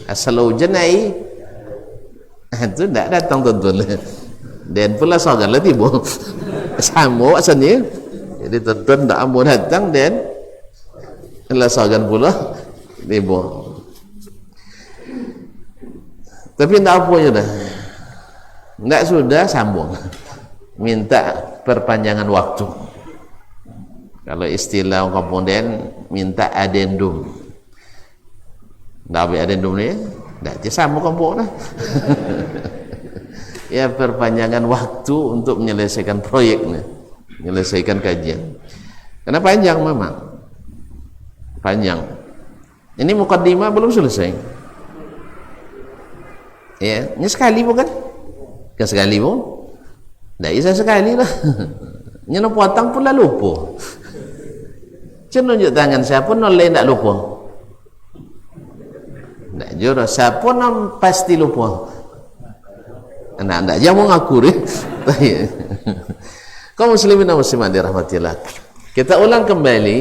asal hujan ai itu tidak datang tuan-tuan. Dan pula sogan lah tiba sama asalnya. Jadi tuan-tuan tak mau datang dan lah sogan pula tiba. Tapi tak apa je dah. Tak sudah sambung. Minta perpanjangan waktu. Kalau istilah komponen minta adendum. Tak ambil adendum ni, tak je sama kompon lah. Ya, perpanjangan waktu untuk menyelesaikan proyek ni, menyelesaikan kajian. Karena panjang memang. Panjang. Ini mukaddimah belum selesai. Ya, ini sekali bukan? Kan sekali pun? Tak bisa sekali lah. Ini nak potong pun lah lupa. Cuma nunjuk tangan siapa noleh tak lupa. Tak jurah siapa nak pasti lupa. Nak jangan mengaku ni. Kaum muslimin dan muslimat dirahmatillah. Kita ulang kembali.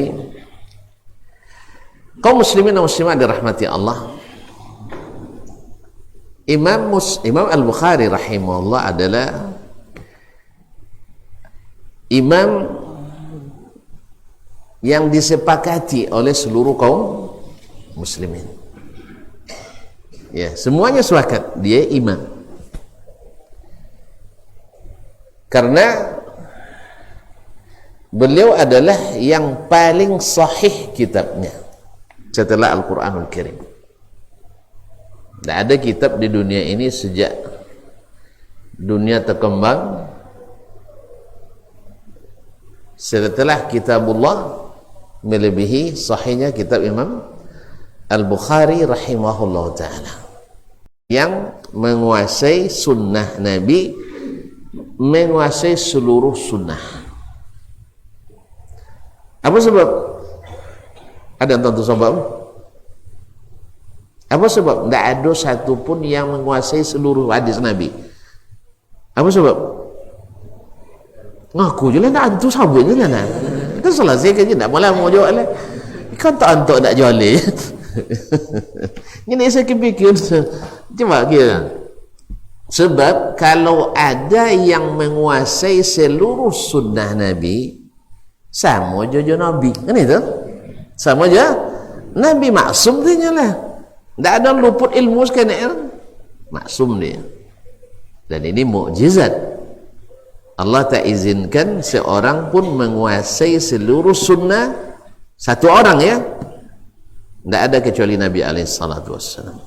Kaum muslimin dan muslimat dirahmati Allah. Imam Al-Bukhari rahimahullah adalah imam yang disepakati oleh seluruh kaum muslimin. Ya, semuanya sepakat dia imam. Karena beliau adalah yang paling sahih kitabnya setelah Al-Quranul Karim. Tak ada kitab di dunia ini sejak dunia terkembang setelah kitabullah melebihi sahihnya kitab Imam Al-Bukhari rahimahullah ta'ala, yang menguasai sunnah Nabi, menguasai seluruh sunnah. Apa sebab? Ada yang tentu sebab? Apa sebab? Tidak ada satu pun yang menguasai seluruh hadis Nabi. Apa sebab? Ngaku je lah, tak antu sabun je lah. Kan selesai kan je, tak malah mau jawab lah. Kan tak antuk nak jual ni. Ini saya fikir, cuba kira. Sebab kalau ada yang menguasai seluruh sunnah Nabi, sama je Nabi. Kan itu? Sama je Nabi, maksum dia lah. Tak ada luput ilmu sekalian, maksum dia. Dan ini mukjizat. Allah tak izinkan seorang pun menguasai seluruh sunnah, satu orang ya. Tak ada kecuali Nabi SAW.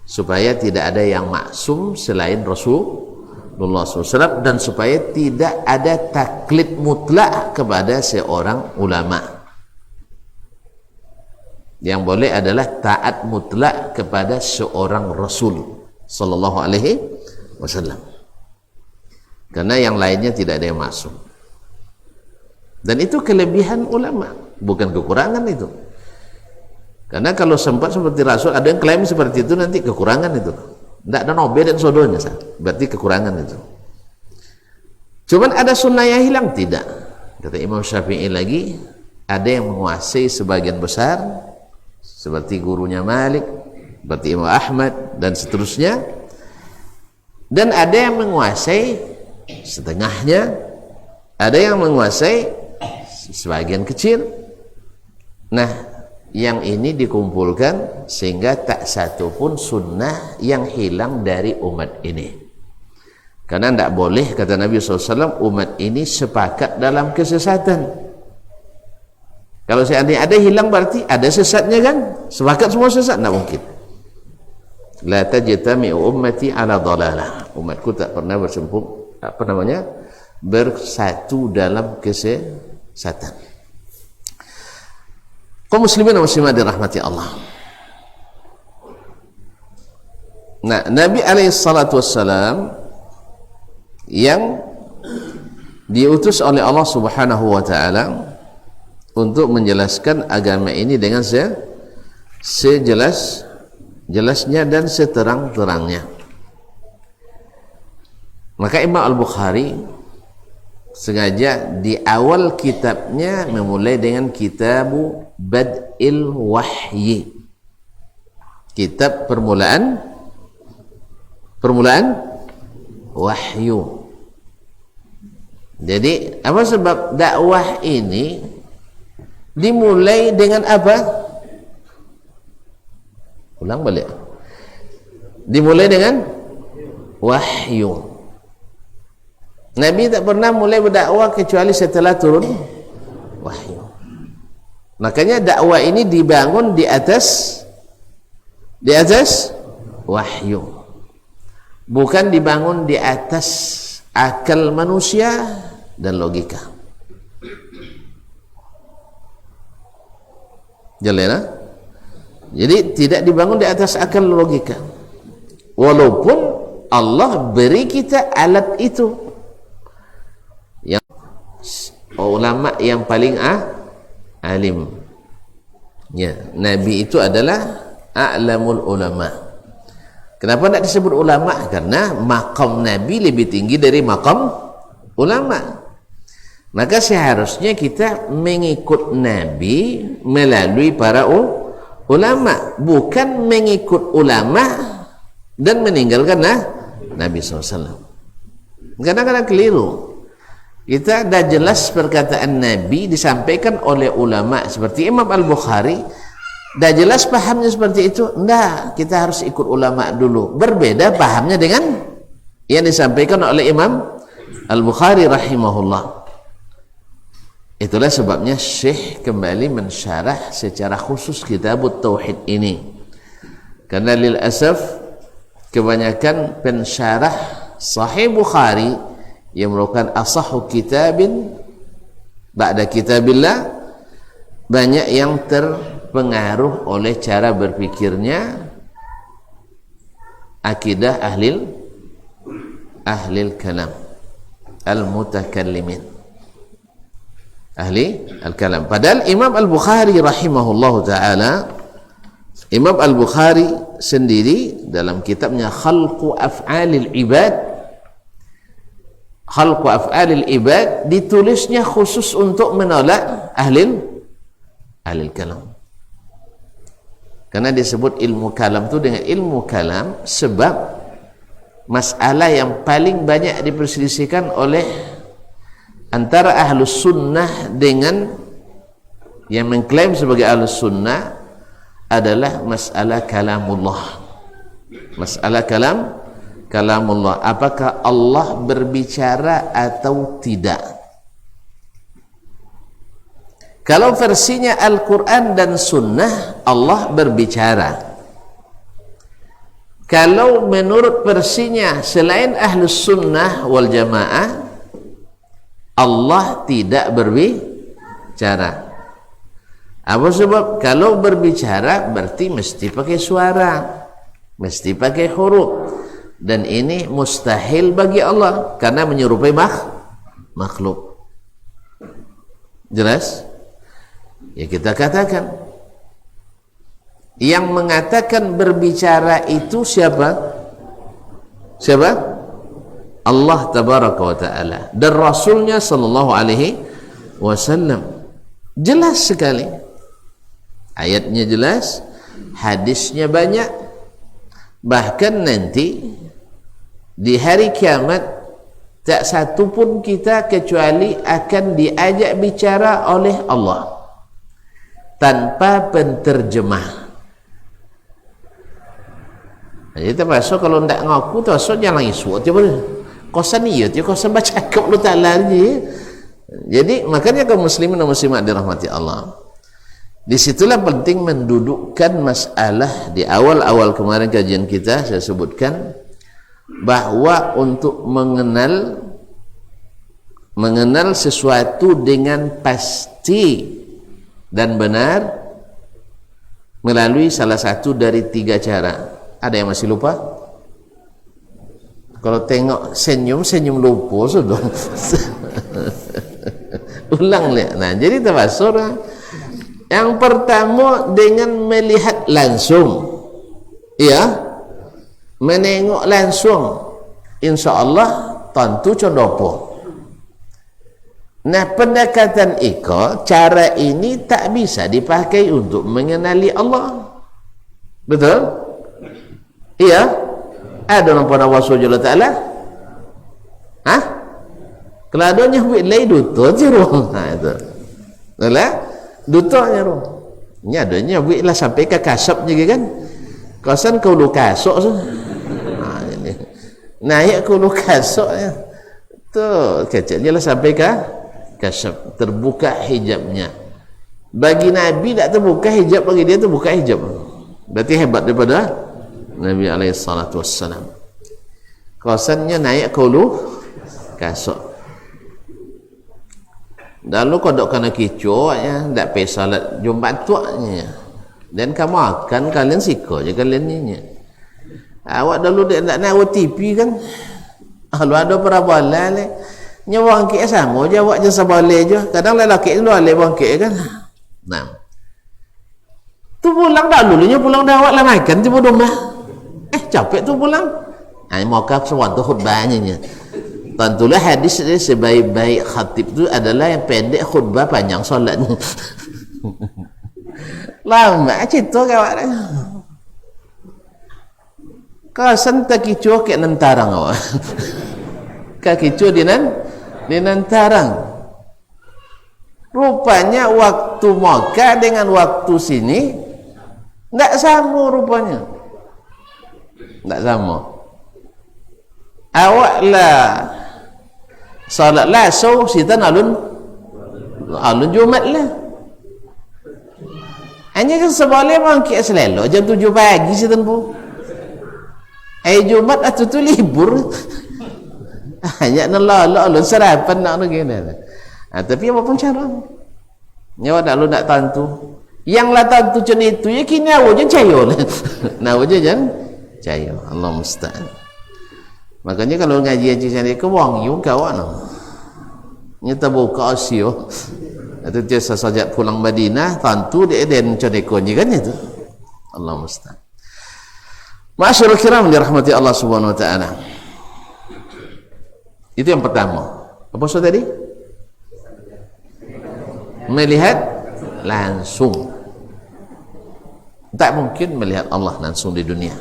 Supaya tidak ada yang maksum selain Rasulullah SAW, dan supaya tidak ada taklid mutlak kepada seorang ulama. Yang boleh adalah taat mutlak kepada seorang Rasul sallallahu alaihi wasallam. Karena yang lainnya tidak ada yang masuk. Dan itu kelebihan ulama, bukan kekurangan itu. Karena kalau sempat seperti Rasul, ada yang klaim seperti itu, nanti kekurangan itu. Tidak ada nobe dan sodonya, berarti kekurangan itu. Cuman ada sunnah yang hilang, tidak. Kata Imam Syafi'i lagi, ada yang menguasai sebagian besar, seperti gurunya Malik, seperti Imam Ahmad dan seterusnya, dan ada yang menguasai setengahnya, ada yang menguasai sebagian kecil. Nah, yang ini dikumpulkan sehingga tak satu pun sunnah yang hilang dari umat ini. Karena tidak boleh, kata Nabi SAW, umat ini sepakat dalam kesesatan. Kalau seandainya ada hilang, berarti ada sesatnya kan? Sepakat semua sesat? Tak mungkin. La tajtami'u ummati ala dhalalah. Umatku tak pernah bersatu dalam kesesatan. Kaum muslimin dan muslimat dirahmati Allah. Nah, Nabi SAW yang diutus oleh Allah Subhanahu wa ta'ala untuk menjelaskan agama ini dengan sejelas-jelasnya dan seterang-terangnya. Maka Imam Al-Bukhari sengaja di awal kitabnya memulai dengan Kitabu Bad'il Wahyi. kitab permulaan wahyu. Jadi apa sebab dakwah ini dimulai dengan apa? Ulang balik. Dimulai dengan wahyu. Nabi tak pernah mulai berdakwah kecuali setelah turun wahyu. Makanya dakwah ini dibangun di atas wahyu. Bukan dibangun di atas akal manusia dan logika. Jelas? Jadi tidak dibangun di atas akal logika. Walaupun Allah beri kita alat itu. Yang ulama yang paling alim. Ya, Nabi itu adalah a'lamul ulama. Kenapa tidak disebut ulama? Karena maqam Nabi lebih tinggi dari maqam ulama. Maka seharusnya kita mengikut Nabi melalui para ulama, bukan mengikut ulama dan meninggalkan Nabi SAW. Kadang-kadang keliru. Kita dah jelas perkataan Nabi disampaikan oleh ulama seperti Imam Al-Bukhari, dah jelas pahamnya seperti itu. Enggak, kita harus ikut ulama dulu. Berbeda pahamnya dengan yang disampaikan oleh Imam Al-Bukhari rahimahullah. Itulah sebabnya Syekh kembali mensyarah secara khusus kitab Tauhid ini. Karena lil asaf kebanyakan pensyarah Sahih Bukhari yang merupakan asahhu kitabin ba'da kitabillah banyak yang terpengaruh oleh cara berpikirnya akidah ahlil kalam al-mutakallimin, ahli al-kalam. Padahal Imam Al-Bukhari rahimahullahu ta'ala, Imam Al-Bukhari sendiri dalam kitabnya Khalqu Af'alil Ibad ditulisnya khusus untuk menolak ahlil kalam. Karena disebut ilmu kalam itu dengan ilmu kalam sebab masalah yang paling banyak diperselisihkan oleh antara ahlus sunnah dengan yang mengklaim sebagai ahlus sunnah adalah masalah kalamullah. Masalah kalamullah, apakah Allah berbicara atau tidak? Kalau versinya Al-Quran dan Sunnah, Allah berbicara. Kalau menurut versinya selain Ahlus Sunnah wal Jamaah, Allah tidak berbicara. Apa sebab? Kalau berbicara berarti mesti pakai suara, mesti pakai huruf, dan ini mustahil bagi Allah karena menyerupai makhluk. Jelas? Ya, kita katakan yang mengatakan berbicara itu siapa? Allah tabaraka wa ta'ala dan Rasulnya sallallahu alaihi wasallam. Jelas sekali, ayatnya jelas, hadisnya banyak. Bahkan nanti di hari kiamat tak satu pun kita kecuali akan diajak bicara oleh Allah tanpa penterjemah. Jadi termasuk kalau tidak ngaku termasuk jangan isu tiap kosan iya tiap kosan baca kau lu tak lari. Jadi makanya kaum muslimin dan muslimat dirahmati Allah, disitulah penting mendudukkan masalah. Di awal-awal kemarin kajian kita saya sebutkan bahwa untuk mengenal sesuatu dengan pasti dan benar melalui salah satu dari 3 cara. Ada yang masih lupa? Kalau tengok senyum lupa sudah. Ulang lihat. Nah, jadi termasuk yang pertama dengan melihat langsung, ya, menengok langsung, insya Allah tentu condopo. Nah, pendekatan cara ini tak bisa dipakai untuk mengenali Allah. Betul? Iya, ada orang pada wasu Allah Ta'ala. Hah? Kalau adanya buat lain duta je roh. Itu. Betul? Dutanya roh. Ini adanya buat lah sampai ke kasap juga kan. Kawasan kau lu kasok tu. Naik kau lu kasoknya. Tu kecilnya lah sampai ke kasap. Terbuka hijabnya. Bagi Nabi tak terbuka hijab, bagi dia terbuka hijab. Berarti hebat daripada Nabi SAW. Kawasannya naik kau lu kasok. Lalu kau dok kena kicau ya, tak payah salat Jumat tuaknya. Dan kamu akan kalian siko je kalian ni. Awak dulu tak nak OTP kan? Kalau ada parabola le, nyawa angkik sama je awak je sabale je. Kadang lelaki dulu ale bangkit kan. Nah. Tu pulang dah dulunya pulang dah awak lah makan tu rumah. Capek tu pulang. Ai mau kau suatu khutbahnya. Tentulah hadis ini sebaik-baik khatib itu adalah yang pendek khutbah panjang solatnya. Lama cerita kawan. Kau sentak kicau ke nantarang awak. Kau kicau di nantarang. Rupanya waktu Makkah dengan waktu sini tak sama rupanya. Tak sama. Awak lah salat lah so sitan alun Jumat lah. Hanya kan seboleh bangkit selalu jam 7 pagi sitan pun. Jumat atau tu libur. Hanya nolak alun sarapan nak gini. Tapi apa pun cara. Nyawa nak lu nak tantu. Yang lah tantu macam itu ya kini awak je cayo lah. Nah awak je jangan cayo. Allah musta'an. Makanya kalau ngaji sana ke wang yung kawan nyata buka asio itu dia sejak pulang Madinah tentu dia dan codekonya kan itu Allah musta'an. Ma'asyiral kiram dirahmati Allah Subhanahu wa taala. Itu yang pertama. Apa soal tadi? Melihat langsung. Tak mungkin melihat Allah langsung di dunia.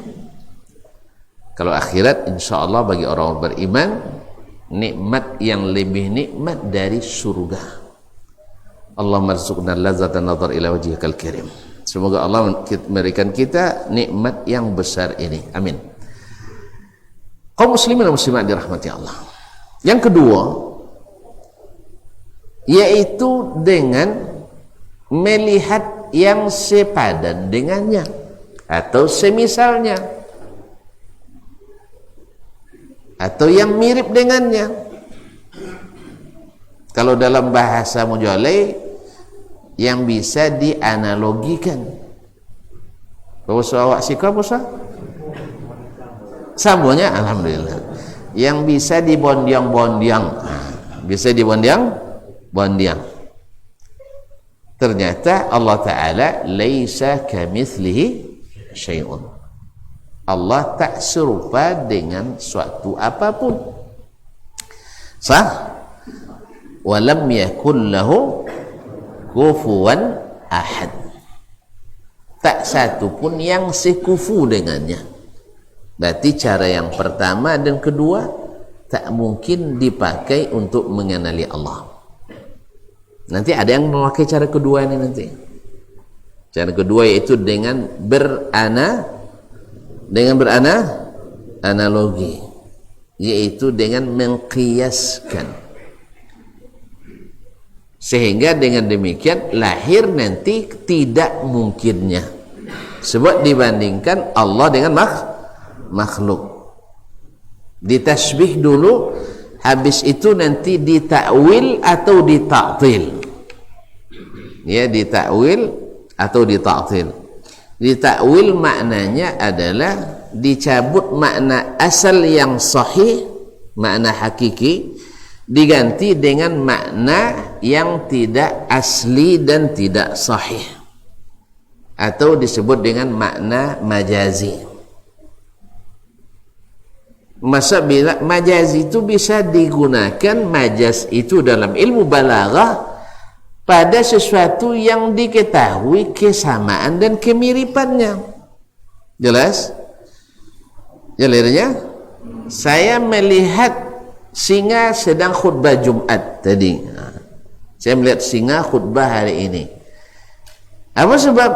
Kalau akhirat insya Allah bagi orang beriman nikmat yang lebih nikmat dari surga. Allah marzuqna lazatan nazar ila wajhikal karim. Semoga Allah memberikan kita nikmat yang besar ini. Amin. Kaum muslimin dan muslimat dirahmati Allah. Yang kedua yaitu dengan melihat yang sepadan dengannya atau semisalnya atau yang mirip dengannya. Kalau dalam bahasa Mujolai yang bisa dianalogikan. Bahasa awak sikap apa? Sambungnya alhamdulillah. Yang bisa dibondiang-bondiang. Bisa dibondiang-bondiang. Ternyata Allah Ta'ala laisa kamitslihi syai'un. Allah tak serupa dengan suatu apapun. Sah? Walam yakul lahu kufuwan ahad. Tak satu pun yang sekufu dengannya. Berarti cara yang pertama dan kedua tak mungkin dipakai untuk mengenali Allah. Nanti ada yang memakai cara kedua ini nanti. Cara kedua yaitu dengan analogi, yaitu dengan mengkiaskan, sehingga dengan demikian lahir nanti tidak mungkinnya, sebab dibandingkan Allah dengan makhluk ditasbih dulu, habis itu nanti ditakwil atau ditaktil. Ya, ditakwil atau ditaktil. Ditakwil maknanya adalah dicabut makna asal yang sahih, makna hakiki, diganti dengan makna yang tidak asli dan tidak sahih, atau disebut dengan makna majazi. Masa bila majazi itu bisa digunakan, majaz itu dalam ilmu balaghah pada sesuatu yang diketahui kesamaan dan kemiripannya. Jelas? Jalirnya, saya melihat singa sedang khutbah Jumat tadi. Saya melihat singa khutbah hari ini. Apa sebab?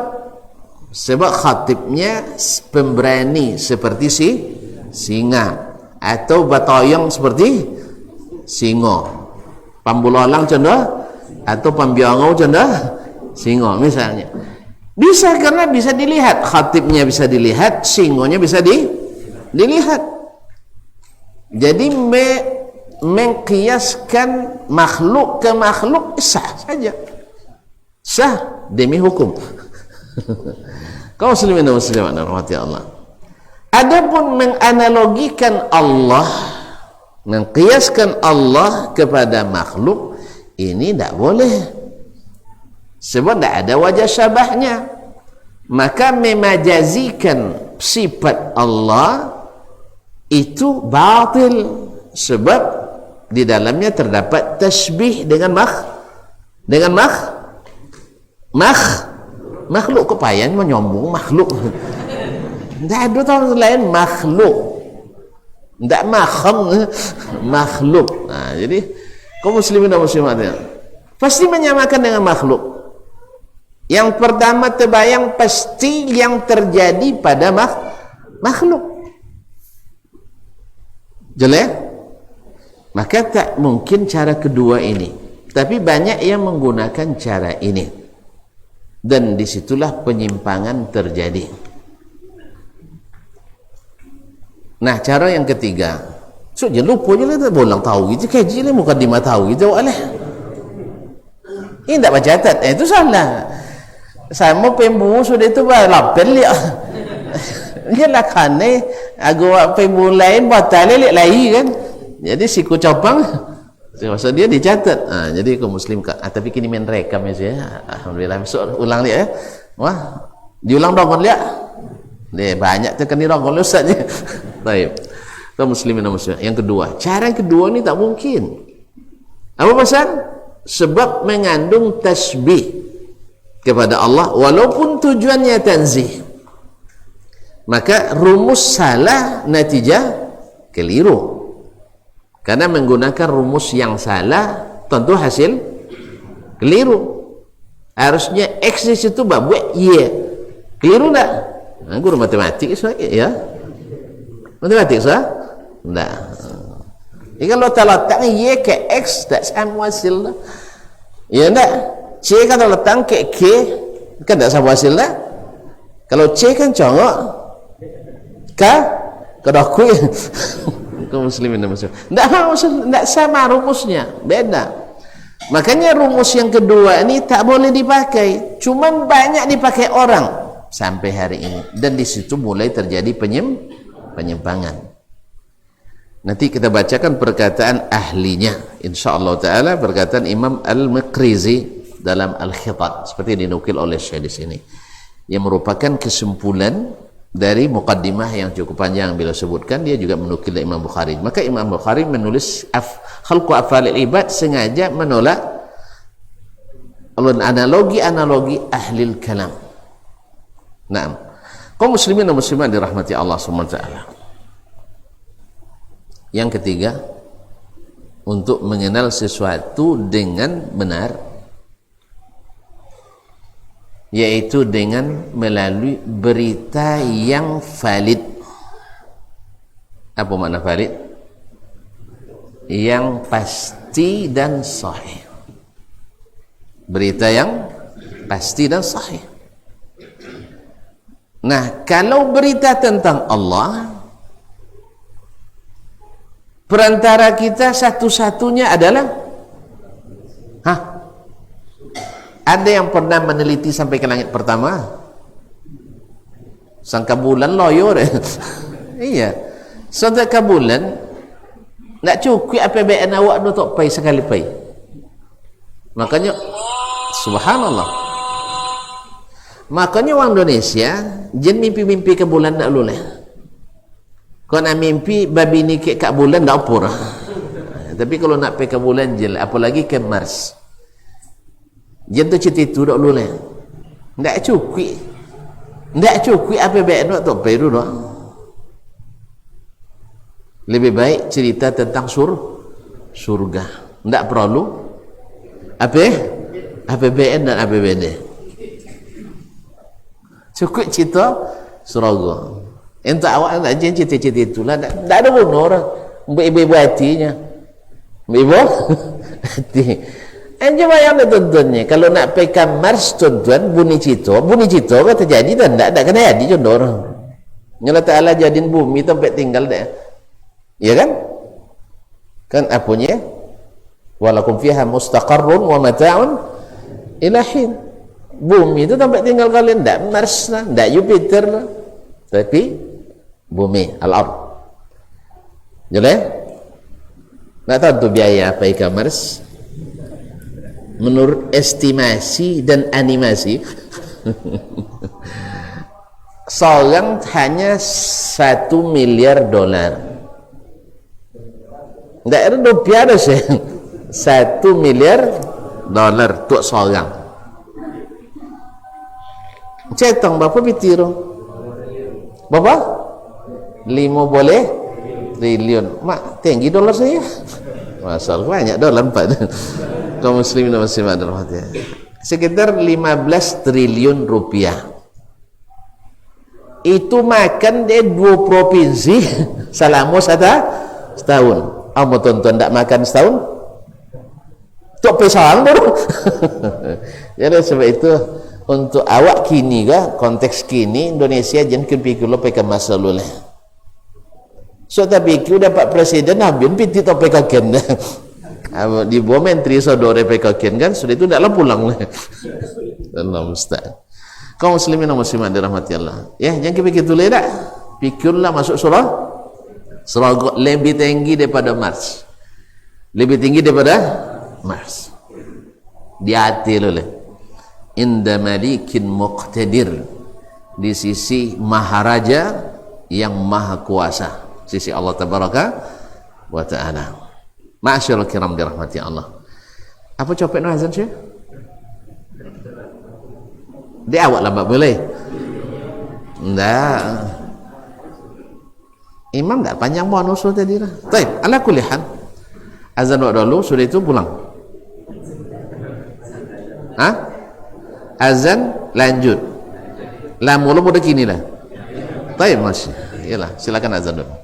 Sebab khatibnya pemberani seperti singa, atau batoyong seperti singo, pambulalang contoh, atau pambiangau contoh singo misalnya. Bisa, karena bisa dilihat, khatibnya bisa dilihat, singonya bisa dilihat. Jadi mengkiaskan makhluk ke makhluk sah saja, sah demi hukum. Kaum muslimin dan muslimat rahmati Allah. Adapun menganalogikan Allah, mengkiaskan Allah kepada makhluk, ini tidak boleh, sebab tidak ada wajah syabahnya. Maka memajazikan sifat Allah itu batil, sebab di dalamnya terdapat tasbih dengan makhluk. Kepayan menyombong makhluk. Tidak ada tahu lain makhluk, tidak makhluk. Nah, jadi kaum muslimin dan muslimat pasti menyamakan dengan makhluk. Yang pertama terbayang pasti yang terjadi pada makhluk. Jelas? Maka tak mungkin cara kedua ini. Tapi banyak yang menggunakan cara ini. Dan disitulah penyimpangan terjadi. Nah, cara yang ketiga, so jangan lupa je lah, tak bolang tahu gitu, kaji lah mukadimah tahu gitu, alah. Ini tak baca catat, itu salah. Sama pembu sudah itu lapel dia. Dia lah kane, agak pembu lain batal lihat lagi kan. Jadi si kucapang masa dia dicatat. Jadi kaum muslim tapi kini main rekam ya. Alhamdulillah, besok ulang dia ya. Wah, diulang dong lihat. Dia banyak tekan dirong ustaznya. Baik. Kaum muslimin dan muslimat. Yang kedua, cara yang kedua ini tak mungkin. Apa pasal? Sebab mengandung tasbih kepada Allah walaupun tujuannya tanzih. Maka rumus salah, natijah keliru. Karena menggunakan rumus yang salah, tentu hasil keliru. Harusnya X di situ buat Y. Keliru tak? Nah, guru matematik ya. Matematik sah? Tak. Jadi kalau terletak Y ke X, tak sama hasil. Ya tak? C kan terletak ke K, kan tak sama hasil tak? Kalau C kan congok, K kedokui. Kaum muslimin dan muslimat, tidak sama rumusnya, beda. Makanya rumus yang kedua ini tak boleh dipakai, cuman banyak dipakai orang sampai hari ini, dan di situ mulai terjadi penyimpangan. Nanti kita bacakan perkataan ahlinya, insyaallah taala, perkataan Imam Al-Maqrizi dalam Al-Khitat seperti dinukil oleh Syekh di sini, yang merupakan kesimpulan dari muqaddimah yang cukup panjang bila sebutkan. Dia juga menukil dari Imam Bukhari. Maka Imam Bukhari menulis khalqu afalil ibad sengaja menolak analogi ahlil kalam. Naam. Kaum muslimin dan muslimat dirahmati Allah SWT. Yang ketiga, untuk mengenal sesuatu dengan benar, yaitu dengan melalui berita yang valid. Apa makna valid? Yang pasti dan sahih. Berita yang pasti dan sahih. Nah, kalau berita tentang Allah, perantara kita satu-satunya adalah ada yang pernah meneliti sampai ke langit pertama? Sangka bulan loyo deh. Iya. Sangka bulan nak cukup APBN awak do tok pai sekali pai. Makanya subhanallah. Makanya orang Indonesia jen mimpi-mimpi ke bulan tak luleh. Kau nak mimpi babi ni ke bulan tak apa. Tapi kalau nak pergi ke bulan je, apalagi ke Mars. Jangan cerita itu tak boleh. Tak cukup APBN tak perlu dah. Lebih baik cerita tentang surga. Tidak perlu APBN dan APBD. Cukup cerita surga. Entah awak nak cerita-cerita itulah. Tak ada guna orang. Ibu-ibu hatinya. Ibu hati. Cuma yang tuan-tuannya, kalau nak pergi ke Mars tuan-tuan, bunyi cerita kan terjadi dan tak kena jadi contoh orang. Allah Ta'ala jadiin bumi tempat tinggal dia. Ya kan? Kan apanya? Walakum fiha mustaqarrun wa mata'un ila hin. Bumi itu tempat tinggal kalian, tak Mars lah, tak Jupiter lah, tapi bumi, al-ard. Jelas? Tak tahu tu biaya apa ke Mars? Menurut estimasi dan animasi seorang hanya $1 miliar. Tak ada rupiah dah sih. $1 miliar untuk seorang. Cetong berapa pitiro? Berapa? 5 boleh triliun. Mak tinggi dolar saya. Masya Allah, banyak dolar 4. Kaum muslimin dan muslimat rahmatnya. Sekitar 15 triliun rupiah. Itu makan dia 2 provinsi selama setahun. Kamu tuan-tuan tak makan setahun? Tok pesang baru. Jadi sebab itu untuk awak kini konteks kini Indonesia jangan kepikir pekan masa lalu. So tapi ku dapat presiden habis piti tok pekaken. Di bawah menteri saudara pekaken kan sudah itu taklah pulang lah. Allah musta'an. Kaum muslimin dan muslimat dirahmati Allah. Ya, jangan kepikir tu dah. Pikirlah masuk surga lebih tinggi daripada Mars. Lebih tinggi daripada Mars. Di hati lu inda malikin muqtadir, di sisi maharaja yang maha kuasa, sisi Allah tabaraka wa ta'ala. Ma'asyarul kiram dirahmati Allah. Apa copet no azan Syekh? Dia awak lambat boleh? Enggak. Imam tak panjang bonus tadi lah. Baik, ala kulli hal. Azan waktu dulu sudah itu pulang. Azan lanjut. Lah mula mudah kini lah. Baik, masih. Iyalah, silakan azan dulu.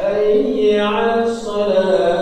حي على الصلاة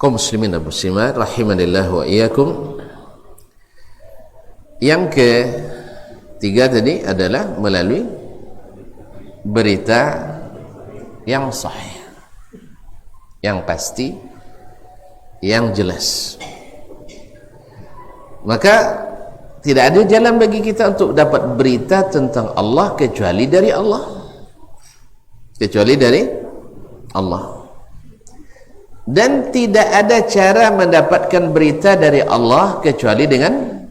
Kaum muslimin dan muslimat rahimanillah wa iyyakum. Yang ketiga tadi adalah melalui berita yang sahih, yang pasti, yang jelas. Maka tidak ada jalan bagi kita untuk dapat berita tentang Allah kecuali dari Allah, kecuali dari Allah. Dan tidak ada cara mendapatkan berita dari Allah kecuali dengan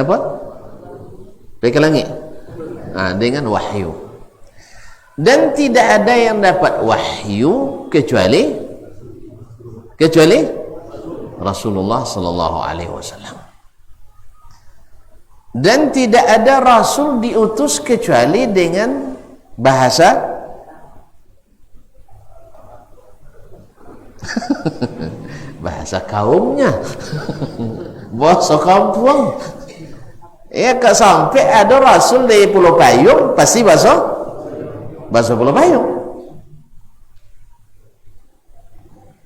apa? Dari ke langit. Dengan wahyu. Dan tidak ada yang dapat wahyu kecuali Rasulullah sallallahu alaihi wasallam. Dan tidak ada rasul diutus kecuali dengan bahasa bahasa kaumnya, bahasa kampung. Ya, kalau sampai ada rasul dari Pulau Payung pasti bahasa Pulau Payung.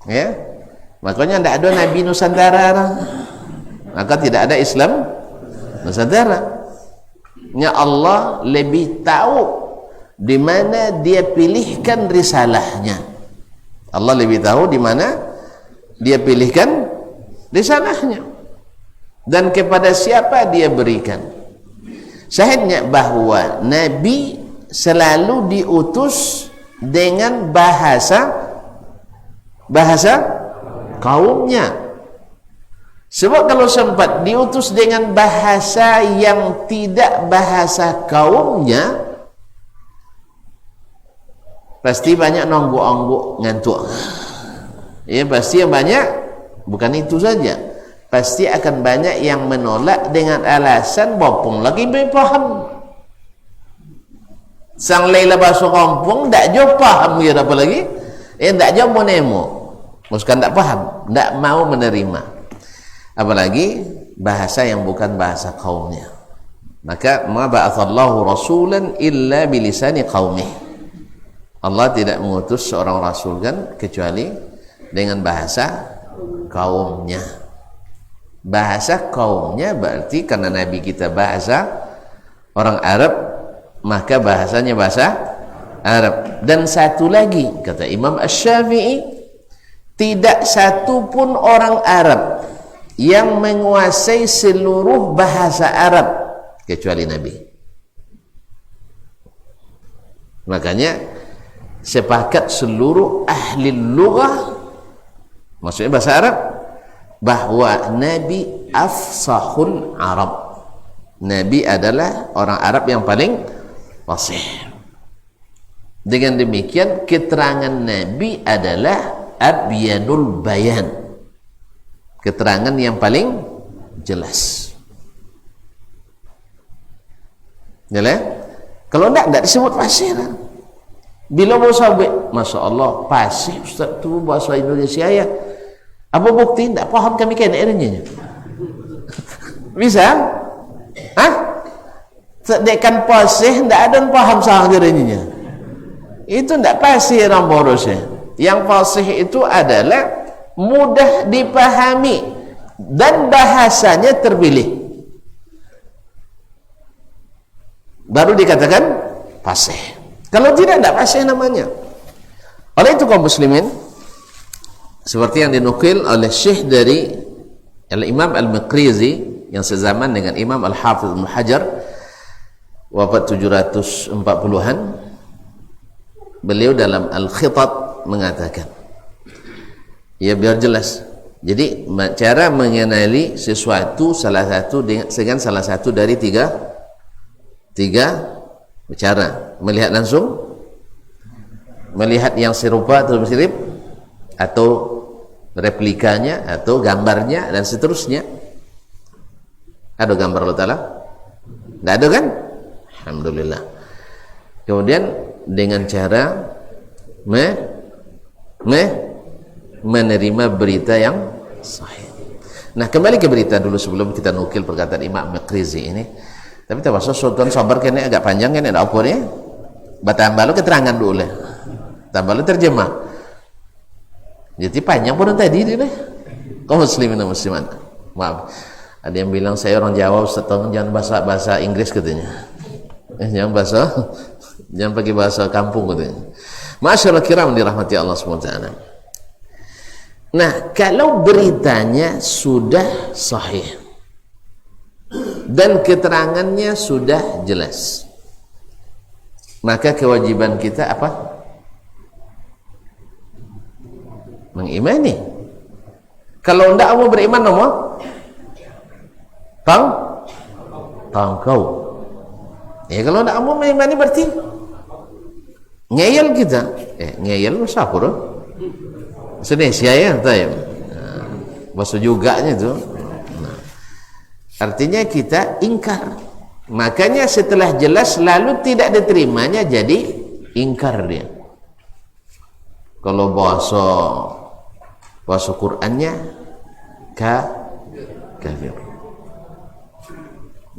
Ya, makanya tidak ada Nabi Nusantara, maka tidak ada Islam Nusantara. Ya, Allah lebih tahu di mana dia pilihkan risalahnya. Allah lebih tahu di mana dia pilihkan risalahnya dan kepada siapa dia berikan. Syahidnya bahwa Nabi selalu diutus dengan bahasa kaumnya. Sebab kalau sempat diutus dengan bahasa yang tidak bahasa kaumnya, pasti banyak nonggok-onggok ngantuk. Ya, pasti yang banyak, bukan itu saja, pasti akan banyak yang menolak dengan alasan bopong lagi berpaham. Sang Laila bahasa kampung tak jauh paham dia apa lagi? Tak jauh mau nemo. Maksudkan tak paham, tak mau menerima. Apalagi bahasa yang bukan bahasa kaumnya. Maka ma ba'athallahu rasulan illa bilisani qaumih. Allah tidak mengutus seorang rasul kan kecuali dengan bahasa kaumnya. Bahasa kaumnya berarti karena Nabi kita bahasa orang Arab, maka bahasanya bahasa Arab. Dan satu lagi, kata Imam Asy-Syafi'i, tidak satu pun orang Arab yang menguasai seluruh bahasa Arab kecuali Nabi. Makanya sepakat seluruh ahli lughah, maksudnya bahasa Arab, bahwa Nabi afsahul Arab. Nabi adalah orang Arab yang paling fasih. Dengan demikian keterangan Nabi adalah abyanul bayan, keterangan yang paling jelas. Yalah, kalau tidak disebut fasih. Bila bahasa Masya Allah, fasih Ustaz tu bahasa Indonesia ya. Apa bukti? Tak faham kami kena eranya. Bisa? Sedekan fasih, tak ada yang faham sah eranya. Itu tak fasih orang borosnya. Yang fasih itu adalah mudah dipahami dan bahasanya terpilih, baru dikatakan fasih. Kalau tidak fasih namanya. Oleh itu kaum muslimin, seperti yang dinukil oleh Syekh dari Al-Imam Al-Maqrizi yang sezaman dengan Imam Al-Hafidh Ibnu Hajar, wafat 740-an, beliau dalam Al-Khitat mengatakan, ya biar jelas, jadi cara mengenali sesuatu dengan salah satu dari tiga cara: melihat langsung, melihat yang serupa atau mirip, atau replikanya, atau gambarnya, dan seterusnya. Ada gambar Allah Ta'ala? Tidak ada kan? Alhamdulillah. Kemudian dengan cara menerima berita yang sahih. Nah, kembali ke berita dulu sebelum kita nukil perkataan Imam Maqrizi ini. Tapi termasuk sultan sabar kene agak panjang kan, ada apa nih? Batambah lo keterangan dulu lah. Tambah lo terjemah. Jadi panjang pun tadi deh. Kaum muslimin dan muslimat. Maaf. Ada yang bilang saya orang Jawa, Ustaz, jangan bahasa Inggris katanya. Jangan pakai bahasa kampung katanya. Masyaallah kiram dirahmati Allah SWT. Nah, kalau beritanya sudah sahih dan keterangannya sudah jelas, maka kewajiban kita apa? Mengimani. Kalau tidak mau beriman, mau tangkau. Ya, kalau tidak mau mengimani berarti ngeyel kita. Ngeyel siapa bro? Indonesia ya, tahu. Bahasa juga nya itu. Artinya kita ingkar. Makanya setelah jelas lalu tidak diterimanya, jadi ingkar dia. Kalau bahasa Qur'annya kafir.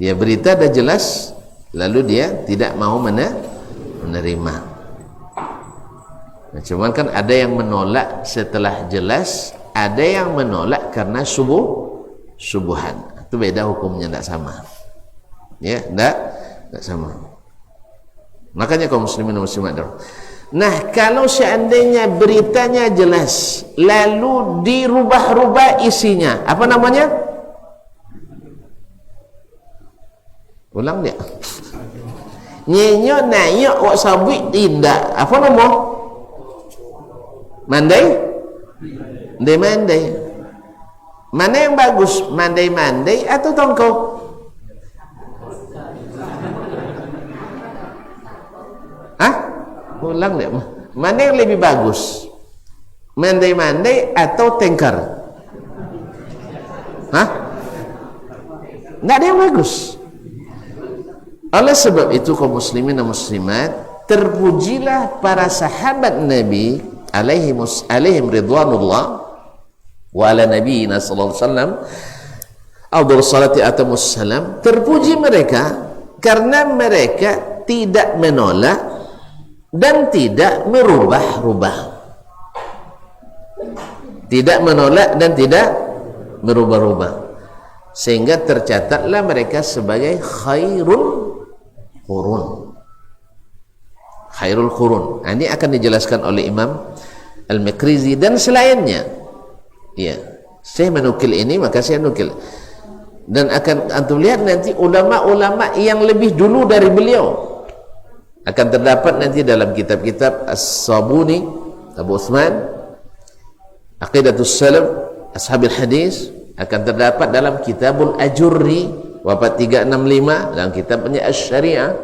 Dia berita dah jelas, lalu dia tidak mau menerima. Nah, cuman kan ada yang menolak setelah jelas, ada yang menolak karena subuhan. Itu beda hukumnya, tidak sama. Ya, tidak sama. Makanya kaum muslimin dan muslimat. Nah, kalau seandainya beritanya jelas, lalu dirubah-rubah isinya, apa namanya? Ulang dia. Nyenyo nayok wak sabit tindak. Apa nama? Mandai? Mandai. Mana yang bagus? Mandai-mandai atau tongkau? Hah? Ulang dia. Mana yang lebih bagus? Mandai-mandai atau tengkar? Hah? Nggak ada yang bagus. Oleh sebab itu kaum muslimin dan muslimat, terpujilah para sahabat Nabi alaihim ridwanullah wa ala nabiyina sallallahu alaihi wasallam afdhalus salati atamus salam. Terpuji mereka karena mereka tidak menolak dan tidak merubah-rubah. Tidak menolak dan tidak merubah-rubah. Sehingga tercatatlah mereka sebagai khairul qurun. Khairul qurun. Ini akan dijelaskan oleh Imam Al-Maqrizi dan selainnya. Ya, saya menukil ini, maka saya nukil. Dan akan antum lihat nanti ulama-ulama yang lebih dulu dari beliau akan terdapat nanti dalam kitab-kitab As-Sabuni, Abu Uthman, Aqidatus Salaf, Ashabil Hadis, akan terdapat dalam Kitabul Ajurri wafat 365, dalam kitabnya Asy-Syariah,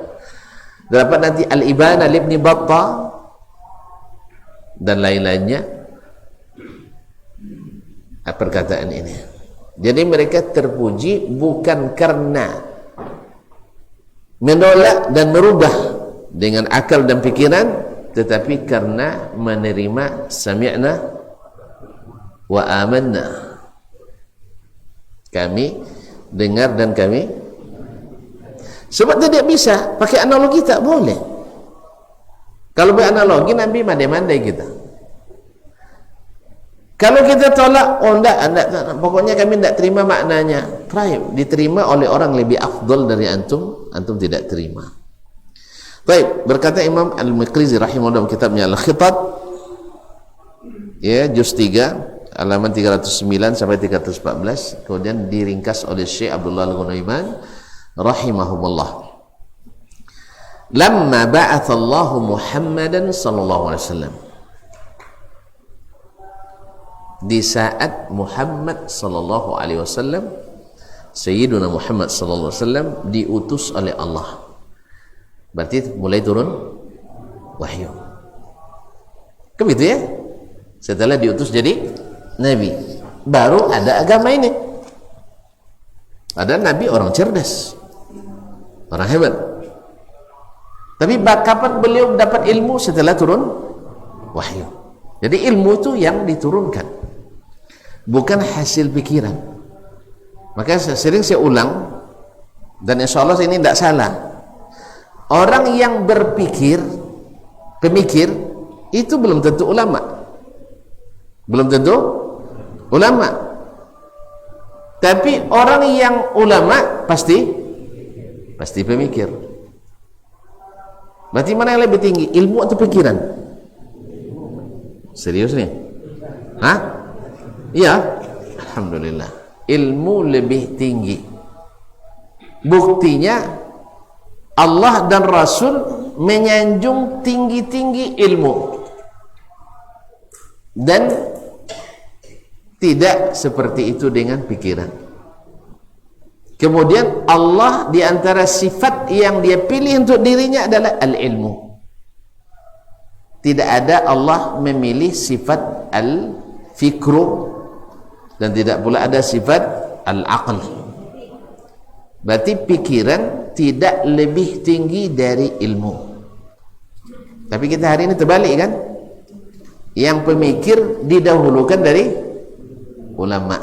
terdapat nanti Al-Ibana Ibn Battah dan lain-lainnya perkataan ini. Jadi mereka terpuji bukan karena menolak dan merubah dengan akal dan pikiran, tetapi karena menerima sami'na wa amanna. Kami dengar dan kami, sebab tidak bisa pakai analogi, tak boleh. Kalau beranalogi Nabi mandai-mandai kita. Kalau kita tolak, oh enggak, pokoknya kami enggak terima maknanya. Try, diterima oleh orang lebih afdal dari antum, antum tidak terima. Baik, berkata Imam Al-Maqrizi rahimahullah kitabnya Al-Khitab, ya, juz 3, halaman 309 sampai 314, kemudian diringkas oleh Syekh Abdullah Al-Ghunaiman rahimahumullah. Lamma ba'athallahu Muhammadan sallallahu alaihi wasallam, di saat Muhammad sallallahu alaihi wasallam, Sayyiduna Muhammad sallallahu alaihi wasallam diutus oleh Allah, berarti mulai turun wahyu. Kan begitu ya? Setelah diutus jadi nabi, baru ada agama ini. Ada nabi orang cerdas, orang hebat. Tapi kapan beliau dapat ilmu? Setelah turun wahyu. Jadi ilmu itu yang diturunkan, bukan hasil pikiran. Maka sering saya ulang, dan insya Allah ini tidak salah. Orang yang berpikir, pemikir, itu belum tentu ulama. Belum tentu ulama. Tapi orang yang ulama pasti pemikir. Berarti mana yang lebih tinggi, ilmu atau pikiran? Serius nih? Hah? Iya. Alhamdulillah. Ilmu lebih tinggi. Buktinya Allah dan Rasul menyanjung tinggi-tinggi ilmu, dan tidak seperti itu dengan pikiran. Kemudian Allah di antara sifat yang dia pilih untuk dirinya adalah al-ilmu. Tidak ada Allah memilih sifat al-fikru, dan tidak pula ada sifat al-aql. Berarti pikiran tidak lebih tinggi dari ilmu. Tapi kita hari ini terbalik kan? Yang pemikir didahulukan dari ulama.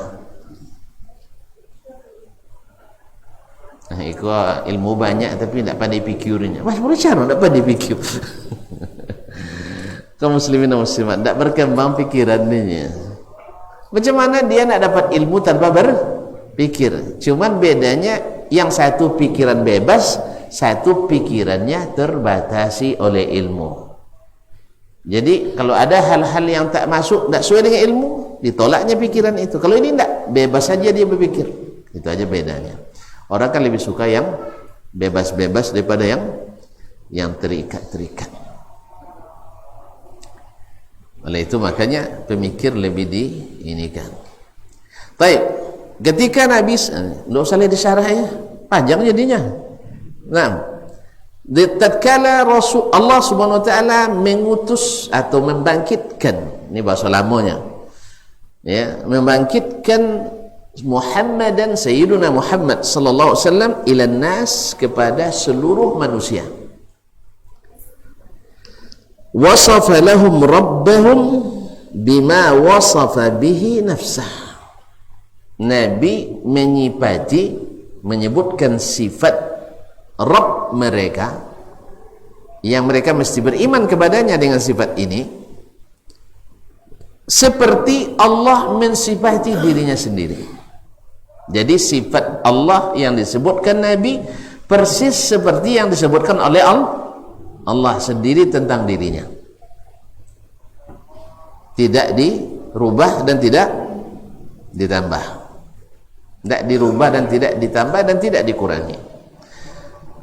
Nah, itu ilmu banyak tapi tidak pandai pikirnya. Mas boleh cara tidak pandai pikir. Kaum muslimin dan muslimat tidak berkembang pikirannya. Macam mana dia nak dapat ilmu tanpa berpikir? Cuman bedanya yang satu pikiran bebas, satu pikirannya terbatasi oleh ilmu. Jadi kalau ada hal-hal yang tak masuk, tak sesuai dengan ilmu, ditolaknya pikiran itu. Kalau ini tidak, bebas saja dia berpikir. Itu aja bedanya. Orang kan lebih suka yang bebas-bebas daripada yang terikat-terikat. Oleh itu makanya pemikir lebih diinikan. Baik, ketika Nabi, tidak usah lihat disyarahnya, panjang jadinya. Nah, tatkala Rasul Allah Subhanahu wa taala mengutus atau membangkitkan, ini bahasa lamanya, ya, membangkitkan Muhammad dan Sayyiduna Muhammad sallallahu alaihi wasallam ilan nas, kepada seluruh manusia. Wasafa lahum rabbahum bima wasafa bihi nafsah. Nabi menyebutkan sifat Rabb mereka yang mereka mesti beriman kepadanya dengan sifat ini, seperti Allah mensifati dirinya sendiri. Jadi sifat Allah yang disebutkan Nabi persis seperti yang disebutkan oleh Allah sendiri tentang dirinya. Tidak dirubah dan tidak ditambah. Tidak dirubah dan tidak ditambah dan tidak dikurangi.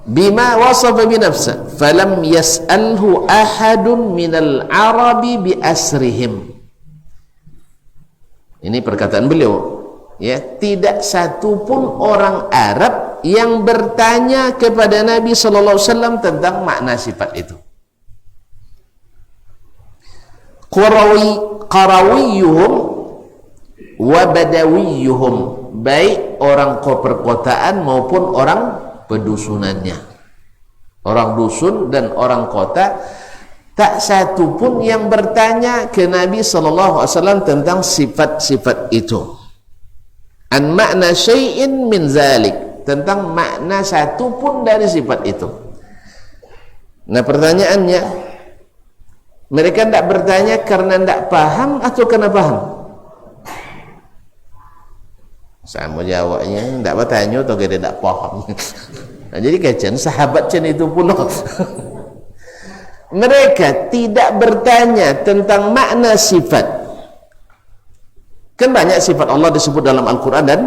Bima wasafa bi nafsa falam yas'alhu ahadun minal arabi bi asrihim. Ini perkataan beliau, ya, tidak satu pun orang Arab yang bertanya kepada Nabi sallallahu alaihi wasallam tentang makna sifat itu. Qarawiyuhum wa badawiyuhum, baik orang perkotaan maupun orang pedusunannya. Orang dusun dan orang kota, tak satu pun yang bertanya ke Nabi sallallahu alaihi wasallam tentang sifat-sifat itu. An makna syai'in min zalik, tentang makna satu pun dari sifat itu. Nah, pertanyaannya, mereka tidak bertanya karena tidak paham atau karena paham? Sama jawabnya, tak bertanya atau dia tak faham. Nah, jadi kacau sahabat macam itu pula. Mereka tidak bertanya tentang makna sifat. Kan banyak sifat Allah disebut dalam Al-Quran dan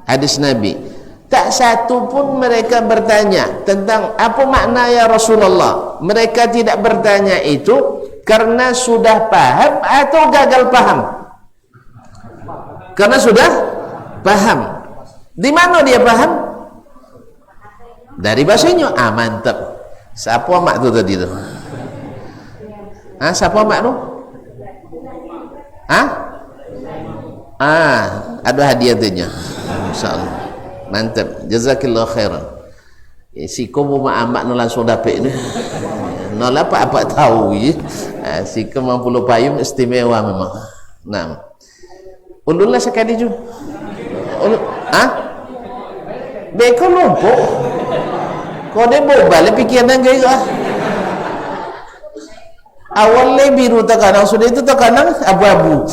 hadis Nabi. Tak satu pun mereka bertanya tentang apa makna ya Rasulullah. Mereka tidak bertanya itu karena sudah paham atau gagal paham. Karena sudah paham. Di mana dia paham? Dari bahasanya. Ah, mantap. Siapa mak tu tadi tu? Ah, siapa mak tu? Ah? Ah, ada hadiah tunya. Masyaallah. Mantap. Jazakillah khairan. Si kamu mak no langsung dapat ni. No apa tahu je. Si kamu mampu payung istimewa memang. Nah. Ulunlah sekali ju. Ah? Beko lupa. Kau dia bobal pikiran gaya. Awalnya biru terkadang, sudah itu terkadang abu-abu.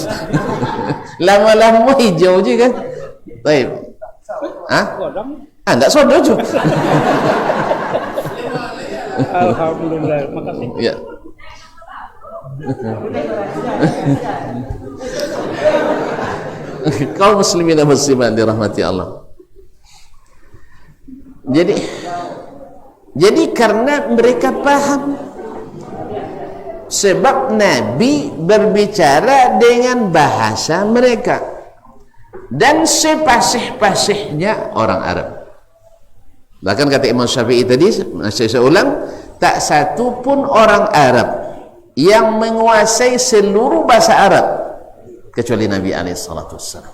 Lama-lama hijau je kan. Baik. Ah? Ah, tak sodor je. Alhamdulillah, makasih. Ya. Kaum muslimin dan muslimat dirahmati Allah. Jadi karena mereka paham, sebab Nabi berbicara dengan bahasa mereka dan sepasih-pasihnya orang Arab. Bahkan kata Imam Syafi'i tadi, saya ulang, tak satu pun orang Arab yang menguasai seluruh bahasa Arab kecuali Nabi SAW.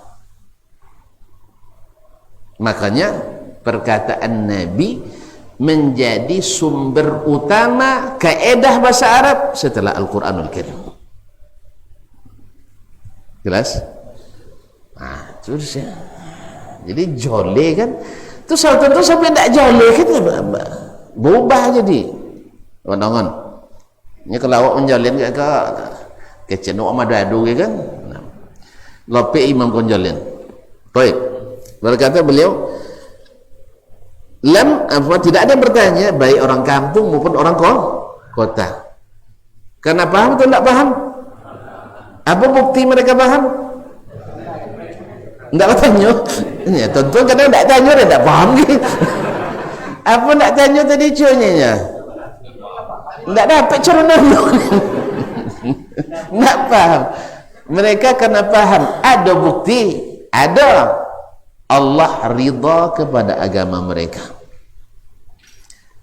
Makanya perkataan Nabi menjadi sumber utama kaedah bahasa Arab setelah Al-Quranul Karim. Jelas? Nah, terus ya. Jadi jole kan, tu tentu sampai tak jole kita berubah jadi. Wandangan. Ini kalau awak menjalin ke cenuk amadadu kan. Lope imam konjolin. Baik. Berkata beliau, tidak ada yang bertanya baik orang kampung maupun orang kota. Karena paham atau tidak paham? Apa bukti mereka paham? Tidak bertanya. Ya, tentu kadang tidak tanya dia tidak paham. Apa tidak tanya tadi cuanya? Tidak dapat cerita. Tidak paham. Mereka kena paham, ada bukti, ada. Allah ridha kepada agama mereka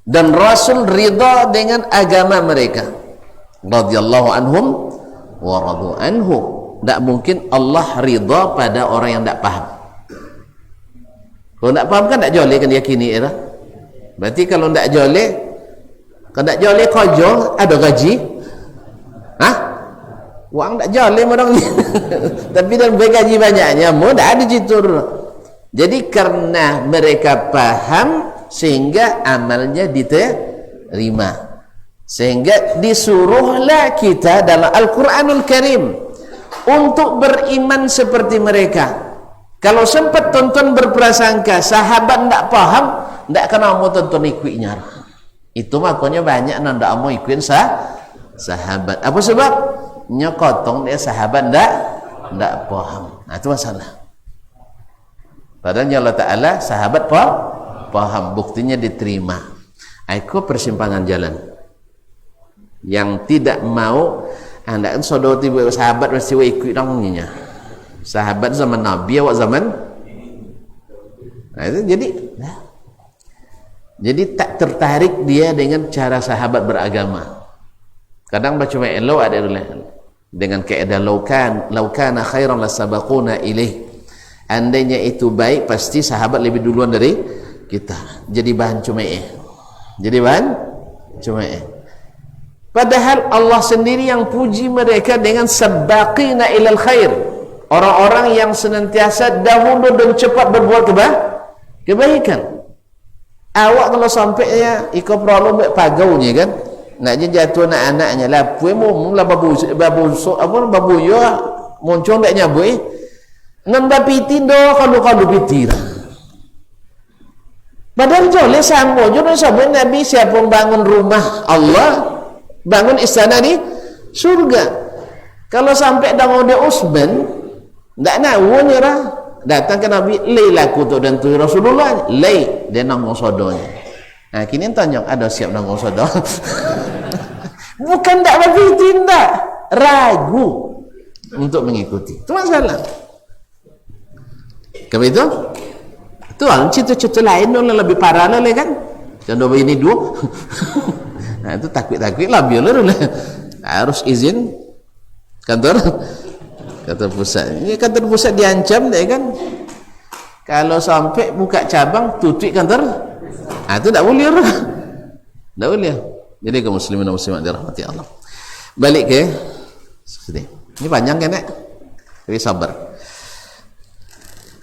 dan Rasul ridha dengan agama mereka, radhiyallahu anhum wa radu anhu. Tak mungkin Allah ridha pada orang yang tak paham. Kalau tak paham kan tak joleh kan yakini era. Berarti kalau tak joleh, kalau tak joleh kerja ada gaji. Hah? Wang tak joleh orang ni. Tapi dan bergaji banyaknya, mu tak ada jitur. Jadi karena mereka paham sehingga amalnya diterima, sehingga disuruhlah kita dalam Al-Quranul Karim untuk beriman seperti mereka. Kalau sempat tonton berprasangka sahabat tidak paham, tidak kena mau tonton ikutnya. Itu makanya banyak yang tidak mau ikut sahabat. Apa sebab? Nyokotong dia sahabat tidak paham. Nah, itu masalah. Padahal Allah Ta'ala sahabat paham, buktinya diterima. Aku persimpangan jalan yang tidak mau anda kan saudara tiba sahabat mesti ikut dongnya. Sahabat zaman Nabi awak zaman. Nah, itu jadi tak tertarik dia dengan cara sahabat beragama. Kadang baca elo ada dengan kaedah laukana khairan lasabaquna ilaih. Andainya itu baik, pasti sahabat lebih duluan dari kita. Jadi bahan cumae. Padahal Allah sendiri yang puji mereka dengan sabaqina ilal khair. Orang-orang yang senantiasa dahulu dan cepat berbuat kebaikan. Awak kalau sampai ya ikut problem pagaunya kan. Nak jatuh anak-anaknya lah. Puemu lah babu yo muncul tak nyabui. nambah piti do kalau pitira. Padahal joleh sama jodoh sama Nabi siapa yang bangun rumah Allah, bangun istana di surga. Kalau sampai dango de Usman, ndak nawu nyerah, datang ke Nabi, lei laku tu dan tu Rasulullah, lei dia nanggung sodonya. Nah kini tanya ada siap nanggung sodo? Bukan ndak bagi tindak, ragu untuk mengikuti. Itu masalah. Kamu itu? Tuan, cerita-cerita lain yang lebih parah lah kan? Contoh ini dua. Nah itu takut-takut lah biar harus izin kantor pusat. Ini kantor pusat diancam deh kan? Kalau sampai buka cabang tutup kantor, ah itu tak boleh lah. Tak boleh. Jadi kaum muslimin dan muslimat dirahmati Allah. Balik ke sini. Ini panjang kan? Tapi sabar.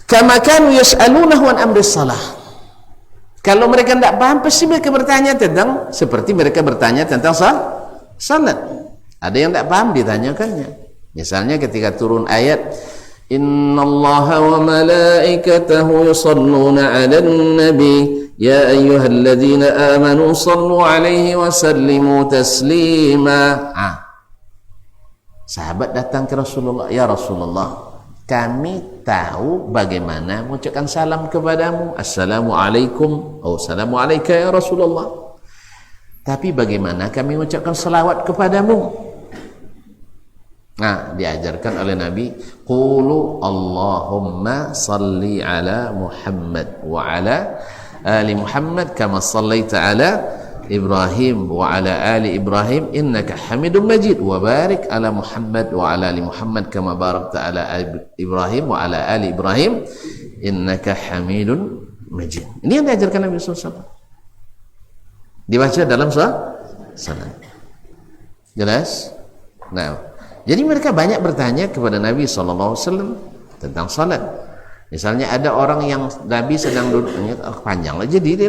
Kama kanu yas'alunahu an amri salah. Kalau mereka tidak paham, pasti mereka bertanya tentang, seperti mereka bertanya tentang salat. Ada yang tidak paham ditanyakannya. Misalnya ketika turun ayat innallaha wa malaikatahu yusalluna 'alan nabi ya ayyuhalladzina amanu sallu 'alaihi wa sallimu taslima. Sahabat datang ke Rasulullah, ya Rasulullah, kami tahu bagaimana mengucapkan salam kepadamu, assalamualaikum, assalamualaikum ya Rasulullah, tapi bagaimana kami mengucapkan salawat kepadamu? Nah, diajarkan oleh Nabi, qulu Allahumma salli ala Muhammad wa ala ali Muhammad kama sallaita ala Ibrahim wa ala ali Ibrahim innaka Hamidum Majid wa barik ala Muhammad wa ala ali Muhammad kama barakta ala Ibrahim wa ala ali Ibrahim innaka Hamidun Majid. Ini yang diajarkan Nabi SAW. Dibaca dalam salat. Jelas? Nah, jadi mereka banyak bertanya kepada Nabi SAW tentang salat. Misalnya ada orang yang Nabi sedang duduk, panjang lah jadi dia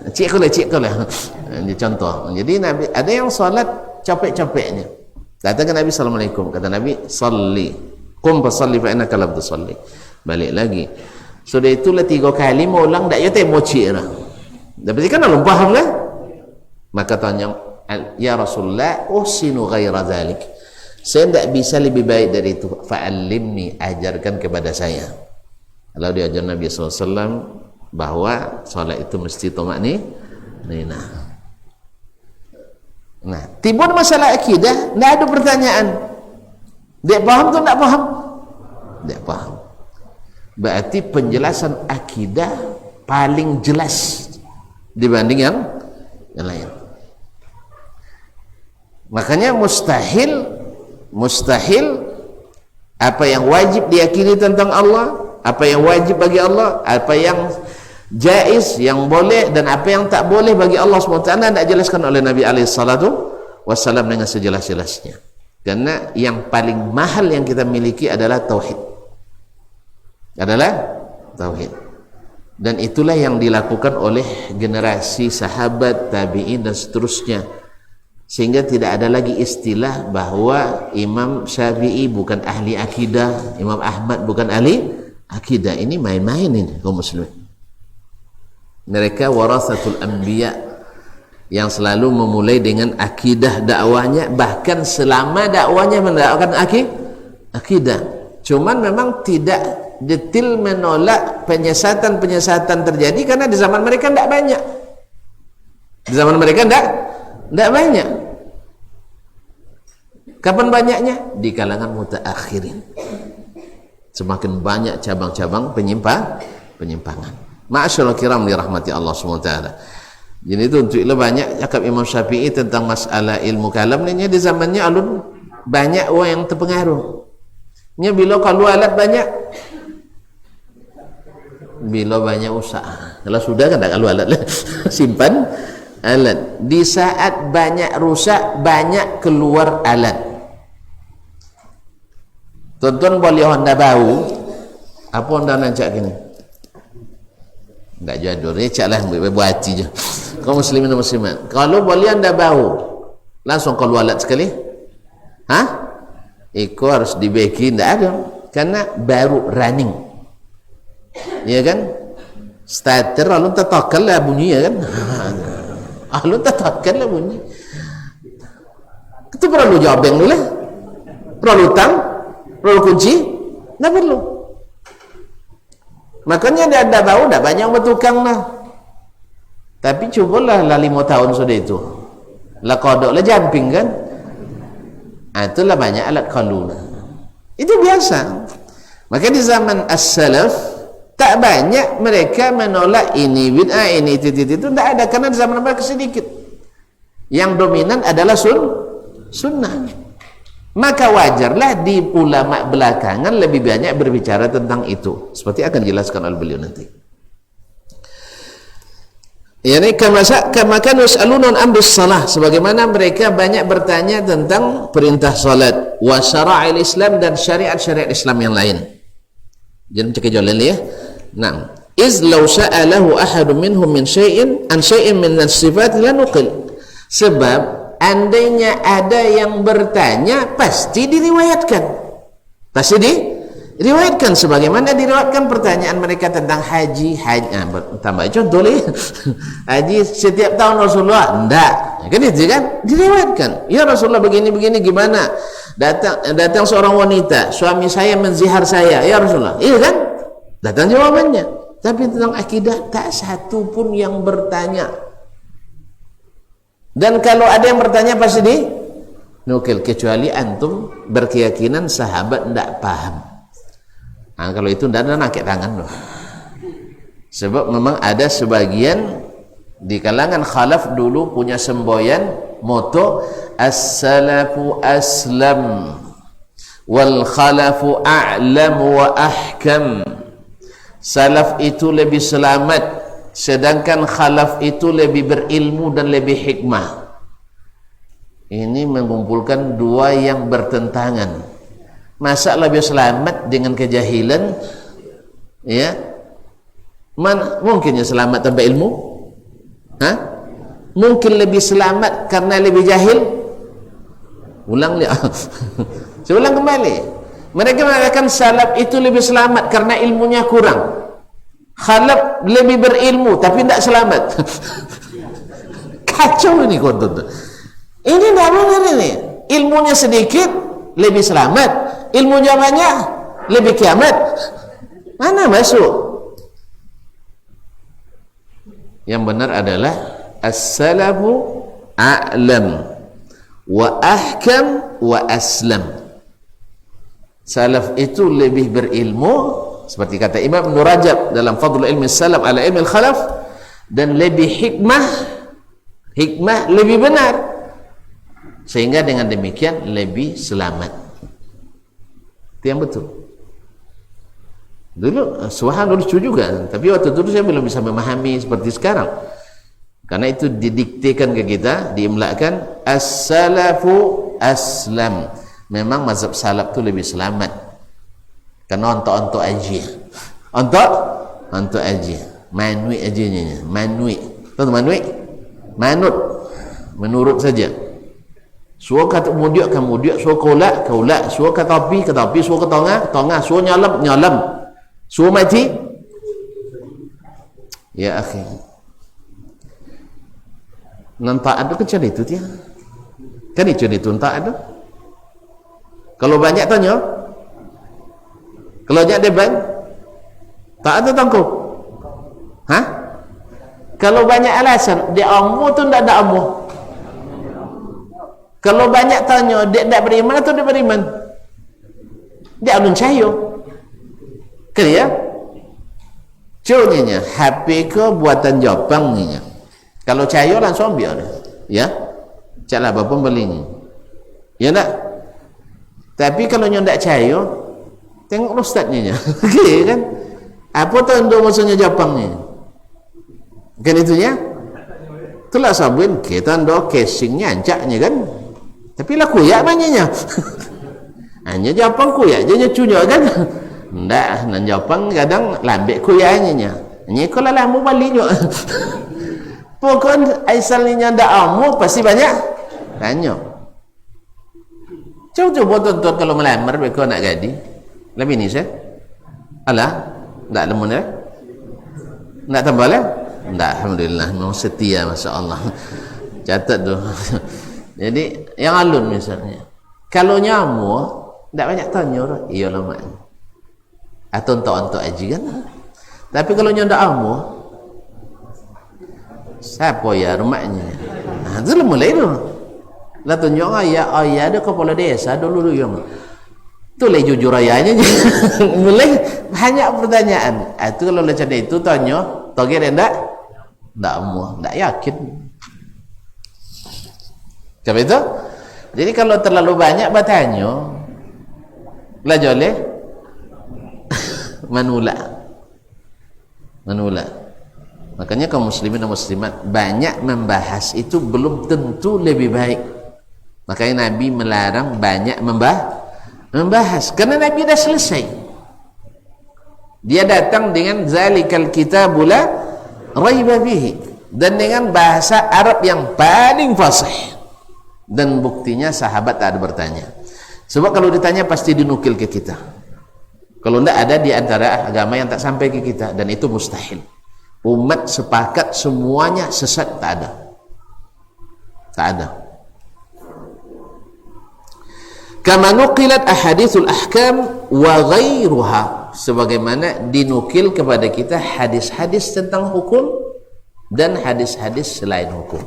cik kau lah. Ini contoh. Jadi Nabi ada yang salat capek-capeknya. Datang ke Nabi Assalamualaikum, kata Nabi salli, qum fasalli fa innaka lam tusalli. Balik lagi. Sudah itulah 3 kali mau ulang dak ya temo cik lah. Berarti kan belum paham lah. Maka tanya, ya Rasulullah, usinu ghaira dzalik. Saya tidak bisa lebih baik dari itu. Fa'allimni, ajarkan kepada saya. Kalau diajar Nabi SAW bahwa salat itu mesti tumakninah. Nah, timbul masalah akidah, tidak ada pertanyaan. Dia paham atau tidak paham? Dia paham. Berarti penjelasan akidah paling jelas dibanding yang lain. Makanya mustahil apa yang wajib diyakini tentang Allah, apa yang wajib bagi Allah, apa yang jaiz, yang boleh dan apa yang tak boleh bagi Allah SWT tidak jelaskan oleh Nabi SAW dengan sejelas-jelasnya. Karena yang paling mahal yang kita miliki adalah tauhid. Dan itulah yang dilakukan oleh generasi sahabat, tabi'in dan seterusnya. Sehingga tidak ada lagi istilah bahwa Imam Syafi'i bukan ahli akidah, Imam Ahmad bukan ahli akidah. Ini main-main ini kaum muslimin. Mereka warasatul anbiya yang selalu memulai dengan akidah dakwahnya, bahkan selama dakwahnya mendakwakan akidah. Cuman memang tidak detil menolak penyesatan-penyesatan terjadi karena di zaman mereka tidak banyak. Di zaman mereka tidak banyak. Kapan banyaknya? Di kalangan mutaakhirin. Semakin banyak cabang-cabang penyimpangan. Ma'asyiral kiram dirahmati Allah SWT. Jadi itu untuk banyak cakap Imam Syafi'i tentang masalah ilmu kalam ni di zamannya alun banyak orang yang terpengaruh. Nya bila kalau alat banyak, bila banyak usaha. Kalau sudah kan tak kalau alat lah. Simpan alat. Di saat banyak rusak, banyak keluar alat. Tuan-tuan boleh Honda bau, apa Honda nancak gini? Enggak jadul, ni caklah buat hati je. Kau muslimin dan muslimat, kalau boleh Anda bau, langsung keluar alat sekali. Iko harus dibeki, tidak ada. karena baru running, ya kan? Starter lalu tetakal lah bunyi, ya kan? Lalu tetakal lah bunyi. Itu perlu jawabeng dulu lah, perlu tang, perlu kunci, nggak perlu. Makanya dia ada tahu, dah banyak bertukang lah. Tapi cubalah lah 5 tahun sudah itu, lah kodok lah jumping kan? Itulah banyak alat kalun. Itu biasa. Maka di zaman as-salaf tak banyak mereka menolak ini bid'ah, ini itu tidak ada, karena di zaman mereka sedikit. Yang dominan adalah sunnah. Maka wajarlah di ulama belakangan lebih banyak berbicara tentang itu, seperti akan dijelaskan oleh beliau nanti. Yani kama kan yas'aluna an amris salah, sebagaimana mereka banyak bertanya tentang perintah salat, wa syara'il Islam, dan syariat-syariat Islam yang lain. Jangan cek jalan ya. Nah, iz law sa'alahu ahadun minhum min syai'in an syai'in min as-sifat la nuqil. Sebab andainya ada yang bertanya pasti diriwayatkan. Pasti diriwayatkan, sebagaimana diriwayatkan pertanyaan mereka tentang haji. Tambah contoh lagi. Haji setiap tahun Rasulullah enggak, kan itu kan diriwayatkan. Ya Rasulullah begini gimana? Datang seorang wanita, suami saya menzihar saya, ya Rasulullah. Iya kan? Datang jawabannya. Tapi tentang akidah tak satu pun yang bertanya. Dan kalau ada yang bertanya pasti nukil, kecuali antum berkeyakinan sahabat tidak paham. Nah, kalau itu tidak ada nakik tangan loh. Sebab memang ada sebagian di kalangan khalaf dulu punya semboyan moto as-salafu aslam wal khalafu a'lam wa ahkam. Salaf itu lebih selamat, sedangkan khalaf itu lebih berilmu dan lebih hikmah. Ini mengumpulkan dua yang bertentangan. Masa lebih selamat dengan kejahilan, ya? Mungkinnya selamat tanpa ilmu? Hah? Mungkin lebih selamat karena lebih jahil? Ulang dia. Saya ulang kembali. Mereka mengatakan salaf itu lebih selamat karena ilmunya kurang. Khalaf lebih berilmu tapi tidak selamat. Kacau ini konten. Ini tidak benar ini. Ilmunya sedikit lebih selamat, ilmunya banyak lebih kiamat. Mana masuk? Yang benar adalah as-salafu a'lam wa ahkam wa aslam. Salaf itu lebih berilmu, seperti kata Imam Ibn Rajab dalam Fadlul Ilmi Salaf ala Ilmi Al-Khalaf, dan lebih hikmah lebih benar, sehingga dengan demikian lebih selamat. Itu yang betul. Dulu suhahan lucu juga, tapi waktu itu saya belum bisa memahami seperti sekarang, karena itu didiktekan ke kita, diimlakan as-salafu aslam. Memang mazhab salaf itu lebih selamat karena ontok aja, ontok aja, manui aja, tahu manut, menurut saja. Suruh kata kemudian, suruh kaulat, suruh kata api, suruh ke tengah, suruh nyalam, suruh mati. Ya akhi, nampak ada kecil itu dia, kan itu entak ada. Kalau banyak tanya, kalau banyak debat, tak ada tangkup. Hah? Kalau banyak alasan, dia amu tu tidak ada amu. Kalau banyak tanya, dia tidak beriman atau dia beriman? Dia alun cahayu. Kan ya? Contohnya, HP ke buatan Jepang ni. Kalau cahayu langsung ambil. Ya? Caklah apa pembelinya. Ya tak? Tapi kalau ndak cahayu, tengok ustaznya. Okay, kan? Apa tu maksudnya Jepang ni? Kan itunya? Itulah sabun kita ndak casingnya ancaknya kan? Tapi lah kuyak banyaknya. Hanya Jepang kuyak je nyecunya kan? Ndak, nan Jepang kadang lambek kuyaknya. Hanya kalau lamu balik juga. Pokok asalnya ndak amu pasti banyak tanya. Coba tonton kalau melamar mereka nak gadi. Lebih ni saya. Alah, tak lemun ya? Tak tambah lah? Tak, alhamdulillah. Memang setia, masya-Allah. Catat tu. Jadi yang alun misalnya. Kalau nyamuk, tak banyak tanya orang. Iyalah mak. Atau untuk aji kan. Tapi kalau ndak amuk, siapa ya rumahnya? Nah, itu mulai tu. Lah tunjuk ayah ada kepala desa dulu yang. Tu lah jujur ayahnya. Mulai banyak pertanyaan. Itu kalau macam itu tanya, togir ndak? Ndak amuk, ndak yakin. Sebab itu, jadi kalau terlalu banyak bertanya, lah joleh manula. Makanya kaum muslimin dan muslimat banyak membahas itu belum tentu lebih baik. Makanya Nabi melarang banyak membahas karena Nabi dah selesai. Dia datang dengan zalikal kitabul la raiba fihi, dan dengan bahasa Arab yang paling fasih, dan buktinya sahabat tak ada bertanya. Sebab kalau ditanya pasti dinukil ke kita. Kalau tidak ada di antara agama yang tak sampai ke kita, dan itu mustahil. Umat sepakat semuanya sesat, tak ada. Kama nuqilat ahaditsul ahkam wa ghairuha, sebagaimana dinukil kepada kita hadis-hadis tentang hukum dan hadis-hadis selain hukum.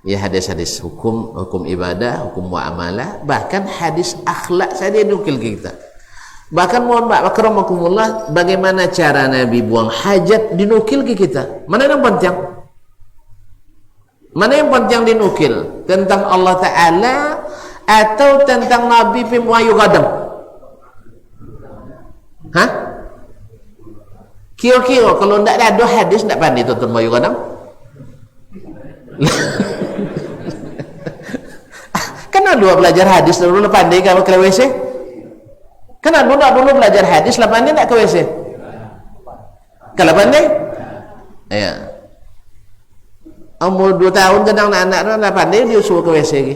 Ya, hadis-hadis hukum ibadah, hukum muamalah, bahkan hadis akhlak saja dinukil ke kita. Bahkan mohon maaf akramakumullah, bagaimana cara Nabi buang hajat dinukil ke kita. Mana yang penting? Mana yang penting dinukil? Tentang Allah Ta'ala atau tentang Nabi Pimuayu Gadam? Hah? Kira-kira kalau tidak ada hadis, tidak pandai tuan Mayu Gadam? Kan dua belajar hadis dulu pandai kalau ke WC? Kenapa dulu belajar hadis, lepas ini tak ke WC? Kalau pandai? Ya. Umur 2 tahun kadang anak-anak lepas pandai dia suruh ke WC lagi.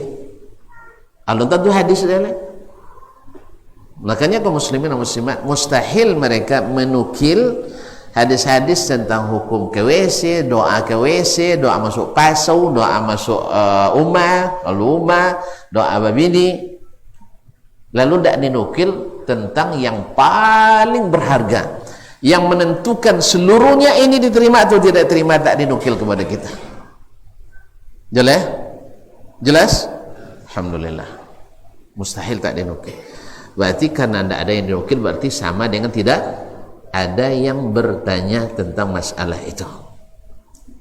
Alun tentu hadis dia lah. Makanya kaum muslimin dan muslimat mustahil mereka menukil hadis-hadis tentang hukum ke WC, doa ke WC, doa masuk pasau, doa masuk doa babini. Lalu tidak dinukil tentang yang paling berharga, yang menentukan seluruhnya ini diterima atau tidak terima, tak dinukil kepada kita. Jelas? Alhamdulillah. Mustahil tak dinukil. Berarti karena tidak ada yang dinukil, berarti sama dengan tidak ada yang bertanya tentang masalah itu.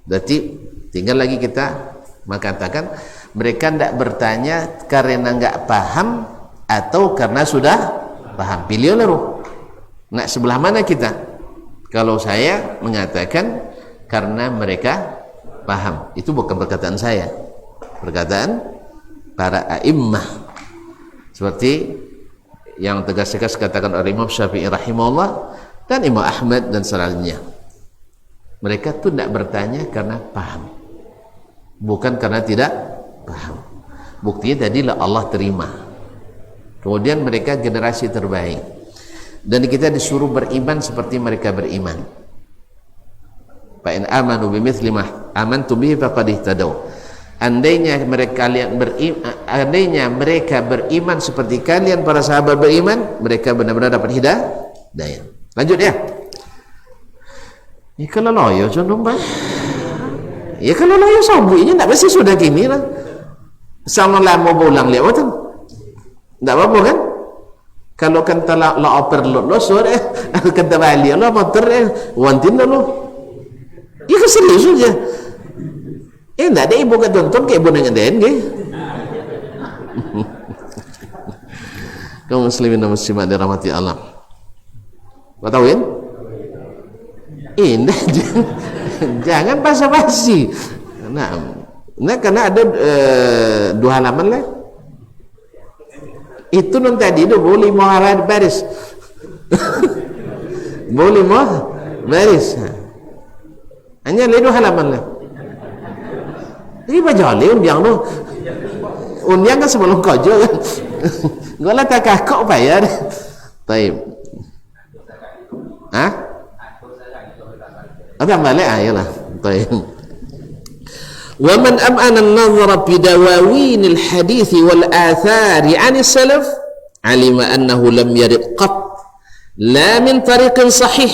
Berarti tinggal lagi kita mengatakan mereka tidak bertanya karena enggak paham atau karena sudah paham. Pilih lalu nak sebelah mana kita? Kalau saya mengatakan karena mereka paham, itu bukan perkataan saya, perkataan para a'immah, seperti yang tegas-tegas katakan oleh Imam Syafi'i rahimahullah dan Imam Ahmad dan selainnya. Mereka tu tidak bertanya karena paham, bukan karena tidak paham. Buktinya tadilah Allah terima. Kemudian mereka generasi terbaik, dan kita disuruh beriman seperti mereka beriman. Fa in amanu bimithli ma amantu bihi faqad ihtadaw. Andainya mereka beriman seperti kalian para sahabat beriman, mereka benar-benar dapat hidayah. Lanjut ya. Ya kalau loyo condong bah. Ya kalau loyo sambuinya tak pasti sudah gini lah. Sama lama pulang lewat tu. Tak apa-apa kan? Kalau kata la oper lo sore, kata balik lo motor wantin lo. Ya serius saja. Tak ada ibu kata tonton ke ibu dengan den ke? Kaum muslimin dan muslimat dirahmati Allah. Kau tahu kan? Jangan basa-basi. Nah, karena ada 2 halaman lah. Itu non tadi itu boleh mau baris. Boleh mau baris. Hanya 2 halaman lah. Ini baca oleh undiang tu. Undiang kan sebelum kerja kan. Gua lah tak kakak bayar. Taib. Hah? Apa yang balik? Ayalah. Taib. Wa man am'ana an-nazara bi dawawin al-hadith wal athar 'an as-salaf 'alima annahu lam yarid qat la min tariqin sahih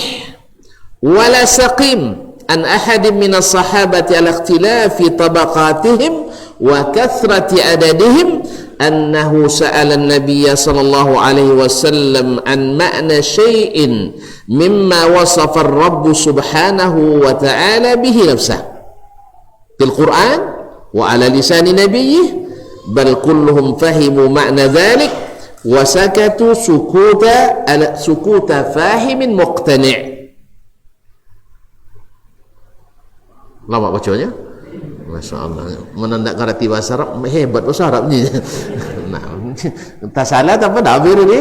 wala saqim an ahadin min as-sahabati ala ikhtilafi tabaqatihim wa kathrati adadihim annahu sa'ala an-nabiy sallallahu alaihi wasallam an ma'na syai'in mimma wasafa ar-rabb subhanahu wa ta'ala bihi nafsah fil Qur'an wa ala lisani nabiyyih bal kulluhum fahimu ma'na dhalik wa sakatu sukuta fahimin muqtani'. Lama bacanya? Masya Allah. Menandak ngerti bahasa Arab, hebat bahasa Arab ni. Nah, tak salah apa dah biru ni.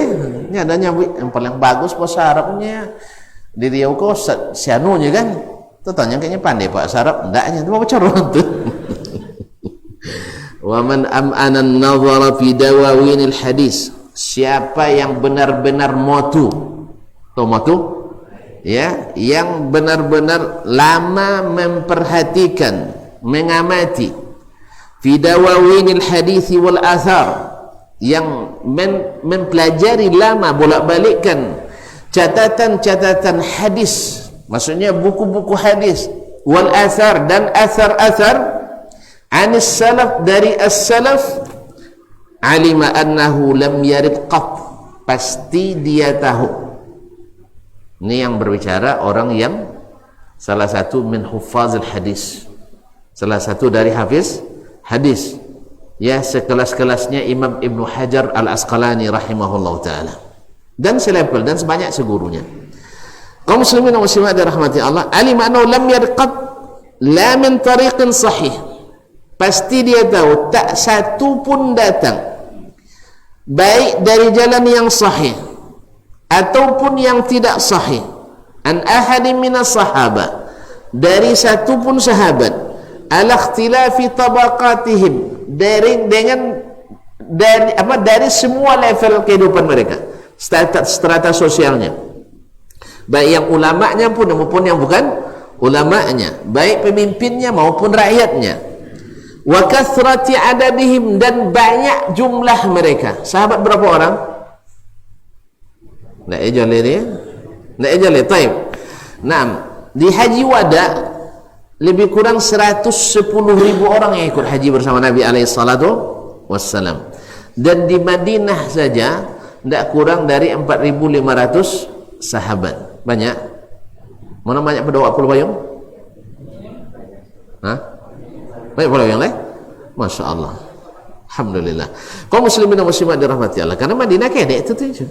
Ni adanya yang paling bagus bahasa Arabnya. Di Riau kau sianunya kan. Tu tanya kayaknya pandai bahasa Arab, endaknya tu baca orang tu. Wa man am'ana an-nazara fi dawawinil hadis. Siapa yang benar-benar motu. Tahu motu? Ya, yang benar-benar lama memperhatikan, mengamati fi dawawinil hadis wal athar, yang mempelajari lama bolak-balikkan catatan-catatan hadis, maksudnya buku-buku hadis, wal athar dan athar-athar, anis salaf, dari as-salaf, alima annahu lam yarid qat, pasti dia tahu. Ini yang berbicara orang yang salah satu min huffazil hadis, salah satu dari hafiz hadis, ya, sekelas-kelasnya Imam Ibnu Hajar Al-Asqalani rahimahullah ta'ala, dan selevel dan sebanyak segurunya. Kaum muslimin dan muslimat dirahmati Allah, alim annahu lam yarqad la min tariqin sahih, pasti dia tahu tak satu pun datang baik dari jalan yang sahih ataupun yang tidak sahih, an ahadin minas sahaba, dari satu pun sahabat, ala ikhtilafi tabaqatihim, dari semua level kehidupan mereka, strata sosialnya, baik yang ulamanya pun maupun yang bukan ulamanya, baik pemimpinnya maupun rakyatnya, wa kathrati adadihim, dan banyak jumlah mereka. Sahabat berapa orang? Nak ejale dia? Nak ejale, taib. Naam, di Haji Wada lebih kurang 110.000 orang yang ikut haji bersama Nabi alaihi salatu wassalam. Dan di Madinah saja tidak kurang dari 4.500 sahabat. Banyak? Mana banyak pada waktu payung? Hah? Banyak pada yang lain? Masya Allah. Alhamdulillah. Kaum muslimin dan muslimat dirahmati Allah. Karena Madinah kedek itu tu.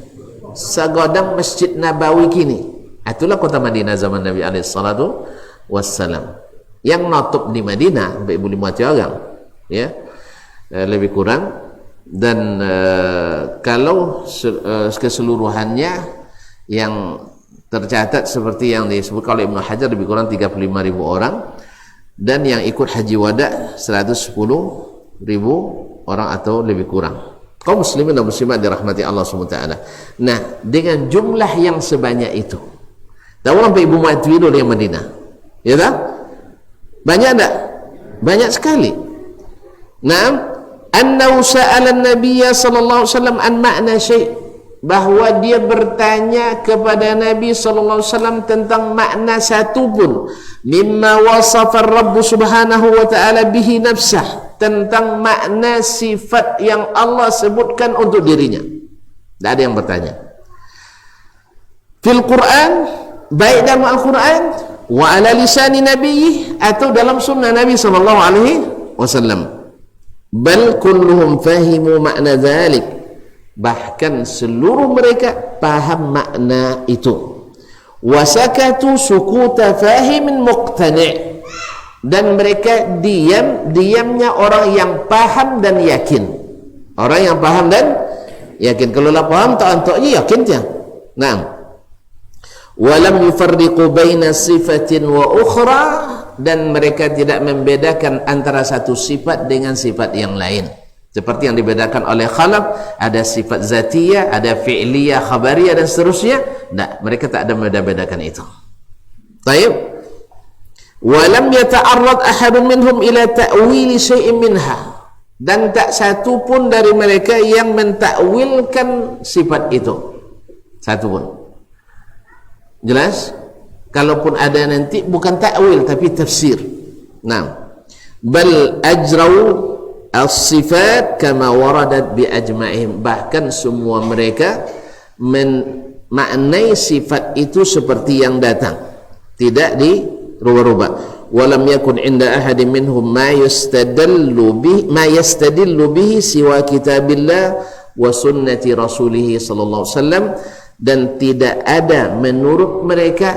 Segodang Masjid Nabawi kini. Itulah kota Madinah zaman Nabi alaihi salatu wassalam. Yang nutup di Madinah 4.500 orang, ya, lebih kurang. Dan kalau keseluruhannya yang tercatat seperti yang disebut oleh Ibnu Hajar lebih kurang 35.000 orang, dan yang ikut haji wada 110.000 orang atau lebih kurang. Kaum muslimin dan muslimat dirahmati Allah SWT. Nah, dengan jumlah yang sebanyak itu, tahu sampai Ibu Mati dulu yang Madinah, ya tak? Banyak tak? Banyak sekali. Naam, annahu sa'ala an-nabiy sallallahu alaihi wasallam an ma'na syai', bahwa dia bertanya kepada Nabi sallallahu alaihi wasallam tentang makna satu pun, mimma wasafa ar-rabb subhanahu wa ta'ala bihi nafsah, tentang makna sifat yang Allah sebutkan untuk dirinya. Tidak ada yang bertanya. Fil Quran, baik dalam Al-Quran, wa ala lisani nabiyyi, atau dalam sunnah Nabi sallallahu alaihi wasallam. Bal kulluhum fahimu makna dzalik, bahkan seluruh mereka paham makna itu. Wasakatu sukuta fahimin muqtani', dan mereka diamnya orang yang paham dan yakin. Orang yang paham dan yakin. Kalau lah paham tak antaknya yakin dia. Naam. Walam yufarriqu baina sifatin wa ukhra, dan mereka tidak membedakan antara satu sifat dengan sifat yang lain. Seperti yang dibedakan oleh khalaq, ada sifat zatiyah, ada fi'liyah, khabariyah dan seterusnya. Tak, mereka tak ada membeda-bedakan itu. Baik. Walam yata'arrad ahadun minhum ila ta'wili syai'in minha. Dan tak satu pun dari mereka yang mentakwilkan sifat itu. Satu pun. Jelas? Kalaupun ada nanti bukan takwil tapi tafsir. Nah, bal ajrau as-sifat kama waradat bi ajma'ihim. Bahkan semua mereka memaknai sifat itu seperti yang datang, tidak dirubah-rubah. Walam yakun inda ahadin minhum ma yastadillu bihi siwa kitabillah wa sunnati rasulih sallallahu alaihi wasallam. Dan tidak ada menurut mereka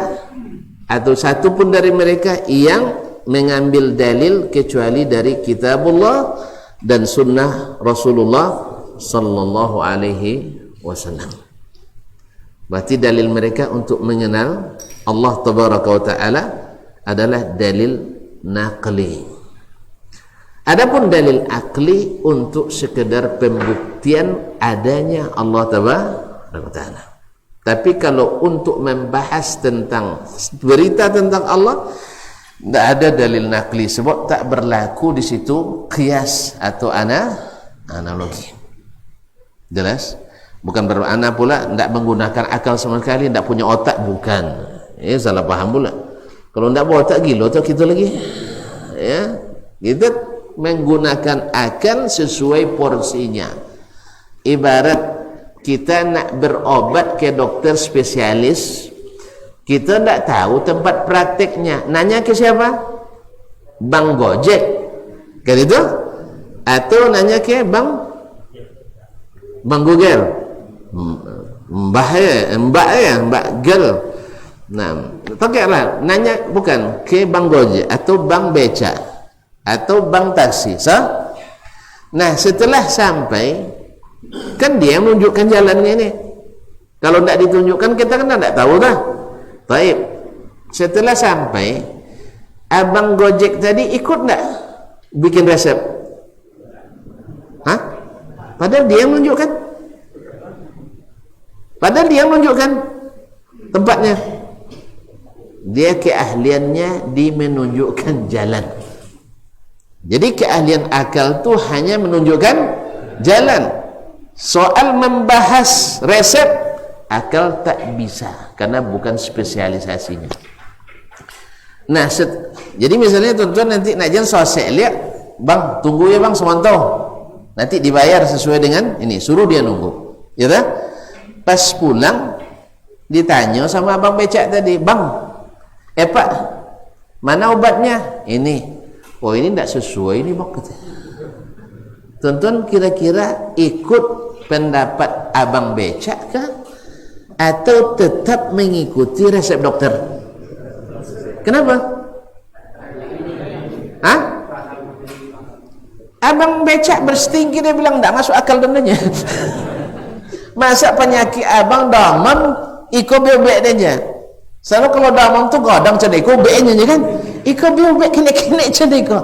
atau satu pun dari mereka yang mengambil dalil kecuali dari kitabullah dan sunnah Rasulullah sallallahu alaihi wasallam. Berarti dalil mereka untuk mengenal Allah tabaraka wa taala adalah dalil naqli. Adapun dalil akli untuk sekedar pembuktian adanya Allah tabaraka wa taala. Tapi kalau untuk membahas tentang berita tentang Allah, tidak ada dalil nakli, sebab tak berlaku di situ qiyas atau analogi. Jelas? Bukan bermakna pula tidak menggunakan akal sama sekali, tidak punya otak, bukan. Salah paham pula. Kalau tidak bawa otak, gila tak kita lagi. Ya, kita menggunakan akal sesuai porsinya. Ibarat kita nak berobat ke dokter spesialis, kita tak tahu tempat prakteknya, nanya ke siapa? Bang Gojek, kan itu? Atau nanya ke Bang Google, Mbak Girl. Nah, pakailah nanya bukan ke Bang Gojek atau Bang Beca atau Bang Taksi. So, nah setelah sampai, kan dia yang menunjukkan jalannya ini. Kalau tidak ditunjukkan, kita kan tidak tahu dah. Baik. Setelah sampai, Abang Gojek tadi ikut tidak bikin resep? Hah? Padahal dia yang menunjukkan. Padahal dia yang menunjukkan tempatnya. Dia keahliannya di menunjukkan jalan. Jadi keahlian akal tu hanya menunjukkan jalan. Soal membahas resep, akal tak bisa karena bukan spesialisasinya. Nah, jadi misalnya tuan-tuan nanti nak jalan sosek lihat, bang tunggu ya bang semantau, nanti dibayar sesuai dengan ini, suruh dia nunggu, ya tak? Pas pulang ditanya sama abang becak tadi, bang, pak, mana obatnya? Ini, oh ini tidak sesuai ini bang. Tuan-tuan kira-kira ikut pendapat abang becak kah? Atau tetap mengikuti resep dokter? Kenapa? Hah? Abang becak berstinggi, dia bilang tidak masuk akal dananya. Masa penyakit abang damam iko bebek dia. Selalu kalau damam tu godang cedek iko beknya kan? Iko bebek kena-kena cedek iko.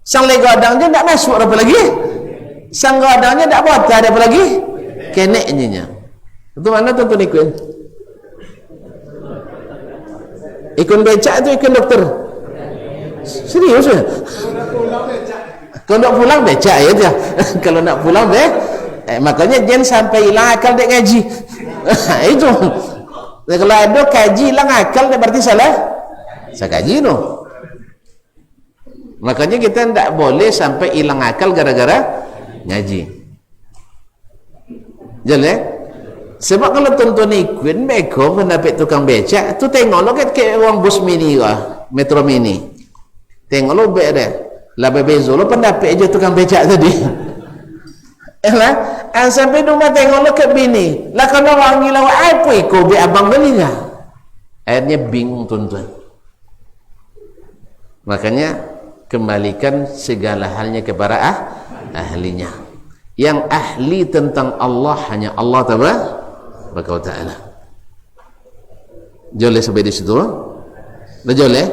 Sang le godang dia tidak masuk apa lagi? Sang godangnya tidak bota ada apa lagi? Keneknya. Itu mana tuan-tuan ikut? Ikut becak itu ikut dokter. Serius ya? Kalau nak pulang becak ya dia. Kalau nak pulang makanya jangan sampai hilang akal dek ngaji. Itu. Kalau ada kaji hilang akal berarti salah. Saya kaji tu. Makanya kita tidak boleh sampai hilang akal gara-gara ngaji. Jelas? Sebab kalau tuan-tuan ikut mereka pendapat tukang becak tu, tengok lo ke orang bus mini kah, metro mini, tengok lo bek dia lah bebezo lo pendapat aja tukang becak tadi. Lah sampai rumah tengok lo ke bini lah, kalau orang gila apa ikut be abang beli lah, akhirnya bingung tuan-tuan. Makanya kembalikan segala halnya kepada ahlinya. Yang ahli tentang Allah hanya Allah tabaraka wa taala. Joleh sampai di situ. Dah joleh.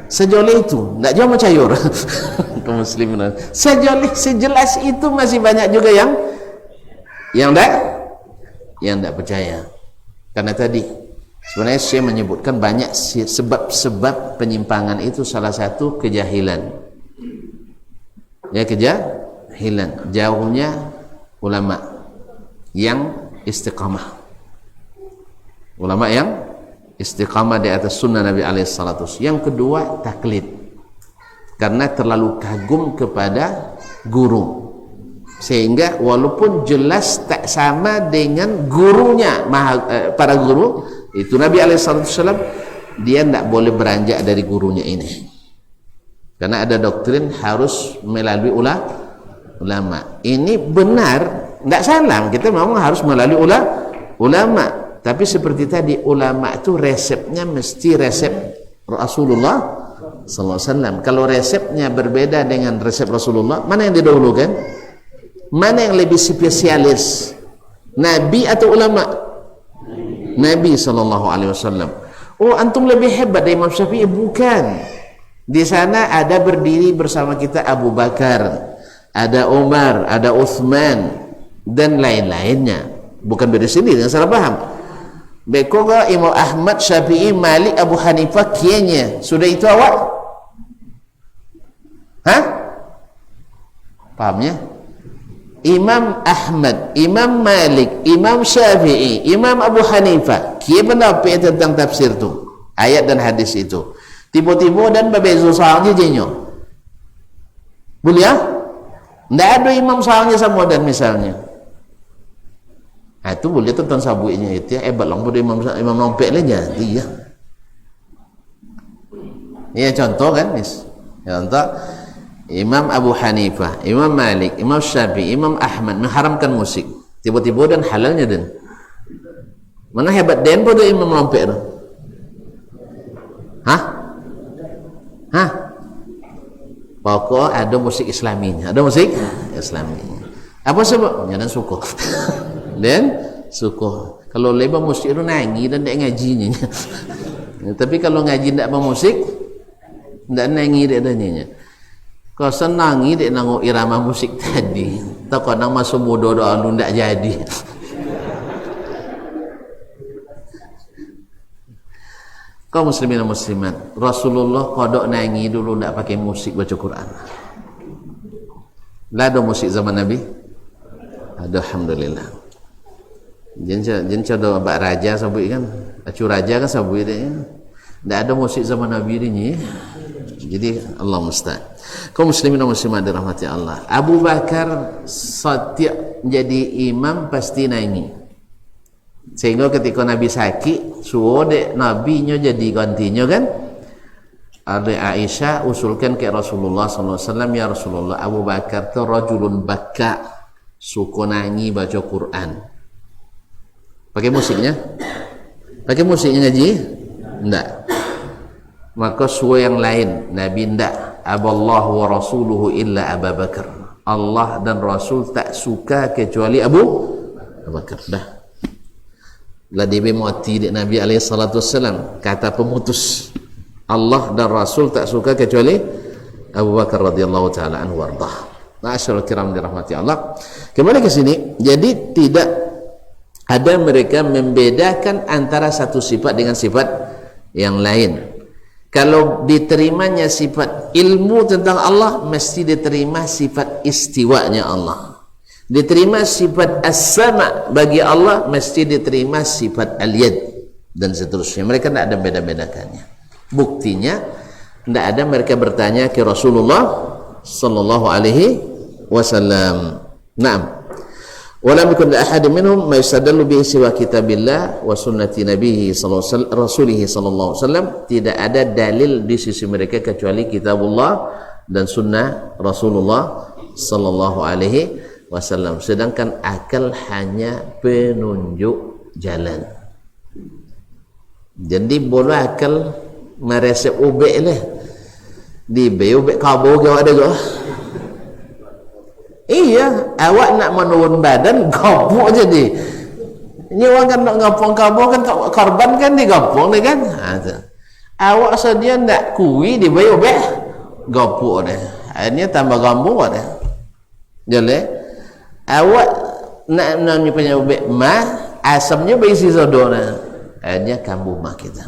Sejoleh itu, tak jauh macayur. kaum muslimin. Sejelas itu masih banyak juga yang tidak percaya. Karena tadi sebenarnya saya menyebutkan banyak sebab-sebab penyimpangan itu, salah satu kejahilan. Ya, kejahilan, jauhnya ulama yang istiqamah. Ulama yang istiqamah di atas sunnah Nabi alaihissalatu. Yang kedua, taklid. Karena terlalu kagum kepada guru, sehingga walaupun jelas tak sama dengan gurunya, para guru itu Nabi alaihissalam, dia tidak boleh beranjak dari gurunya ini, karena ada doktrin harus melalui ulama. Ini benar, tidak salah, kita memang harus melalui ulama. Tapi seperti tadi, ulama itu resepnya mesti resep Rasulullah SAW. Kalau resepnya berbeda dengan resep Rasulullah, mana yang didahulukan? Mana yang lebih spesialis, Nabi atau ulama? Nabi SAW. Oh, antum lebih hebat dari Imam Syafi'i? Bukan. Di sana ada berdiri bersama kita Abu Bakar, ada Umar, ada Uthman, dan lain-lainnya. Bukan dari sini, jangan salah paham. Bekoga Imam Ahmad, Syafi'i, Malik, Abu Hanifah, kianya sudah itu awak? Hah? Pahamnya? Imam Ahmad, Imam Malik, Imam Syafi'i, Imam Abu Hanifah, kia pendapat tentang tafsir tu, ayat dan hadis itu. Tiba-tiba dan berbeza soalnya jenyo. Boleh ya? Tidak ada imam soalnya sama dan misalnya. Nah, itu boleh tentang sabuinya itu ya, hebat lah pada imam nompek lah jadi ya. Ya contoh kan, contoh Imam Abu Hanifah, Imam Malik, Imam Syafi'i, Imam Ahmad mengharamkan musik. Tiba-tiba dan halalnya dan mana hebat dan pada imam nompek tu? Hah? Pokok ada musik Islaminya, ada musik Islaminya. Apa sebabnya? Dan suku. Dan suku. Kalau lebar musik itu nangis dan tak ngajinya. Tapi kalau ngaji tak bermusik, tak nangis tak adanya. Kau senangi dia nangok irama musik tadi, tak kau nang masuk bodoh doa lu tak jadi. Kau muslimin dan muslimat, Rasulullah kodok nangi dulu tak pakai musik baca Quran. Lah ada musik zaman Nabi? Ada, alhamdulillah. Jenca do bak raja sabui kan, acu raja kan sabui dia. Tak ada musik zaman Nabi ini. Jadi Allah musta'an. Kaum muslimin dan muslimat dirahmati Allah. Abu Bakar setiap jadi imam pasti nangi. Sehingga ketika Nabi sakit, suruh dek Nabi-nya jadi gantinya kan. Ada Aisyah usulkan ke Rasulullah SAW, ya Rasulullah, Abu Bakar tu rajulun baka, suka nangi baca Quran. Pakai musiknya? Pakai musiknya ngaji? Enggak. Maka suruh yang lain, Nabi enggak. Aballahu wa rasuluhu illa Abu Bakar. Allah dan Rasul tak suka kecuali Abu Bakar. Dah. Lah dia mati di Nabi SAW, kata pemutus. Allah dan Rasul tak suka kecuali Abu Bakar radhiyallahu taala anhu warḍah. Ma'asyiral kiram dirahmati Allah. Kembali ke sini, jadi tidak ada mereka membedakan antara satu sifat dengan sifat yang lain. Kalau diterimanya sifat ilmu tentang Allah, mesti diterima sifat istiwanya Allah. Diterima sifat as-sama bagi Allah, mesti diterima sifat al-yad dan seterusnya. Mereka tidak ada beda-bedakannya. Buktinya tidak ada mereka bertanya ke Rasulullah sallallahu alaihi wasallam. Naam. Walam yakun li ahadin minhum ma yastadallu bihi siwa kitabillah wa sunnati nabihi sallallahu alaihi wasallam. Tidak ada dalil di sisi mereka kecuali kitabullah dan sunnah Rasulullah sallallahu alaihi wasallam. Sedangkan akal hanya penunjuk jalan. Jadi boleh akal meresep ubek lah di ubek kabur ke ada ke? Iya, awak nak menurun badan gapuk jadi. Ini orang kan nak ngapung kabur kan korban kan digapung ni kan. Awak sedia nak kui di ubek gapuk deh. Akhirnya tambah gambu ada. Jadi awak nak punya ubek mah asamnya berisi sodona. Akhirnya kambuh mah kita.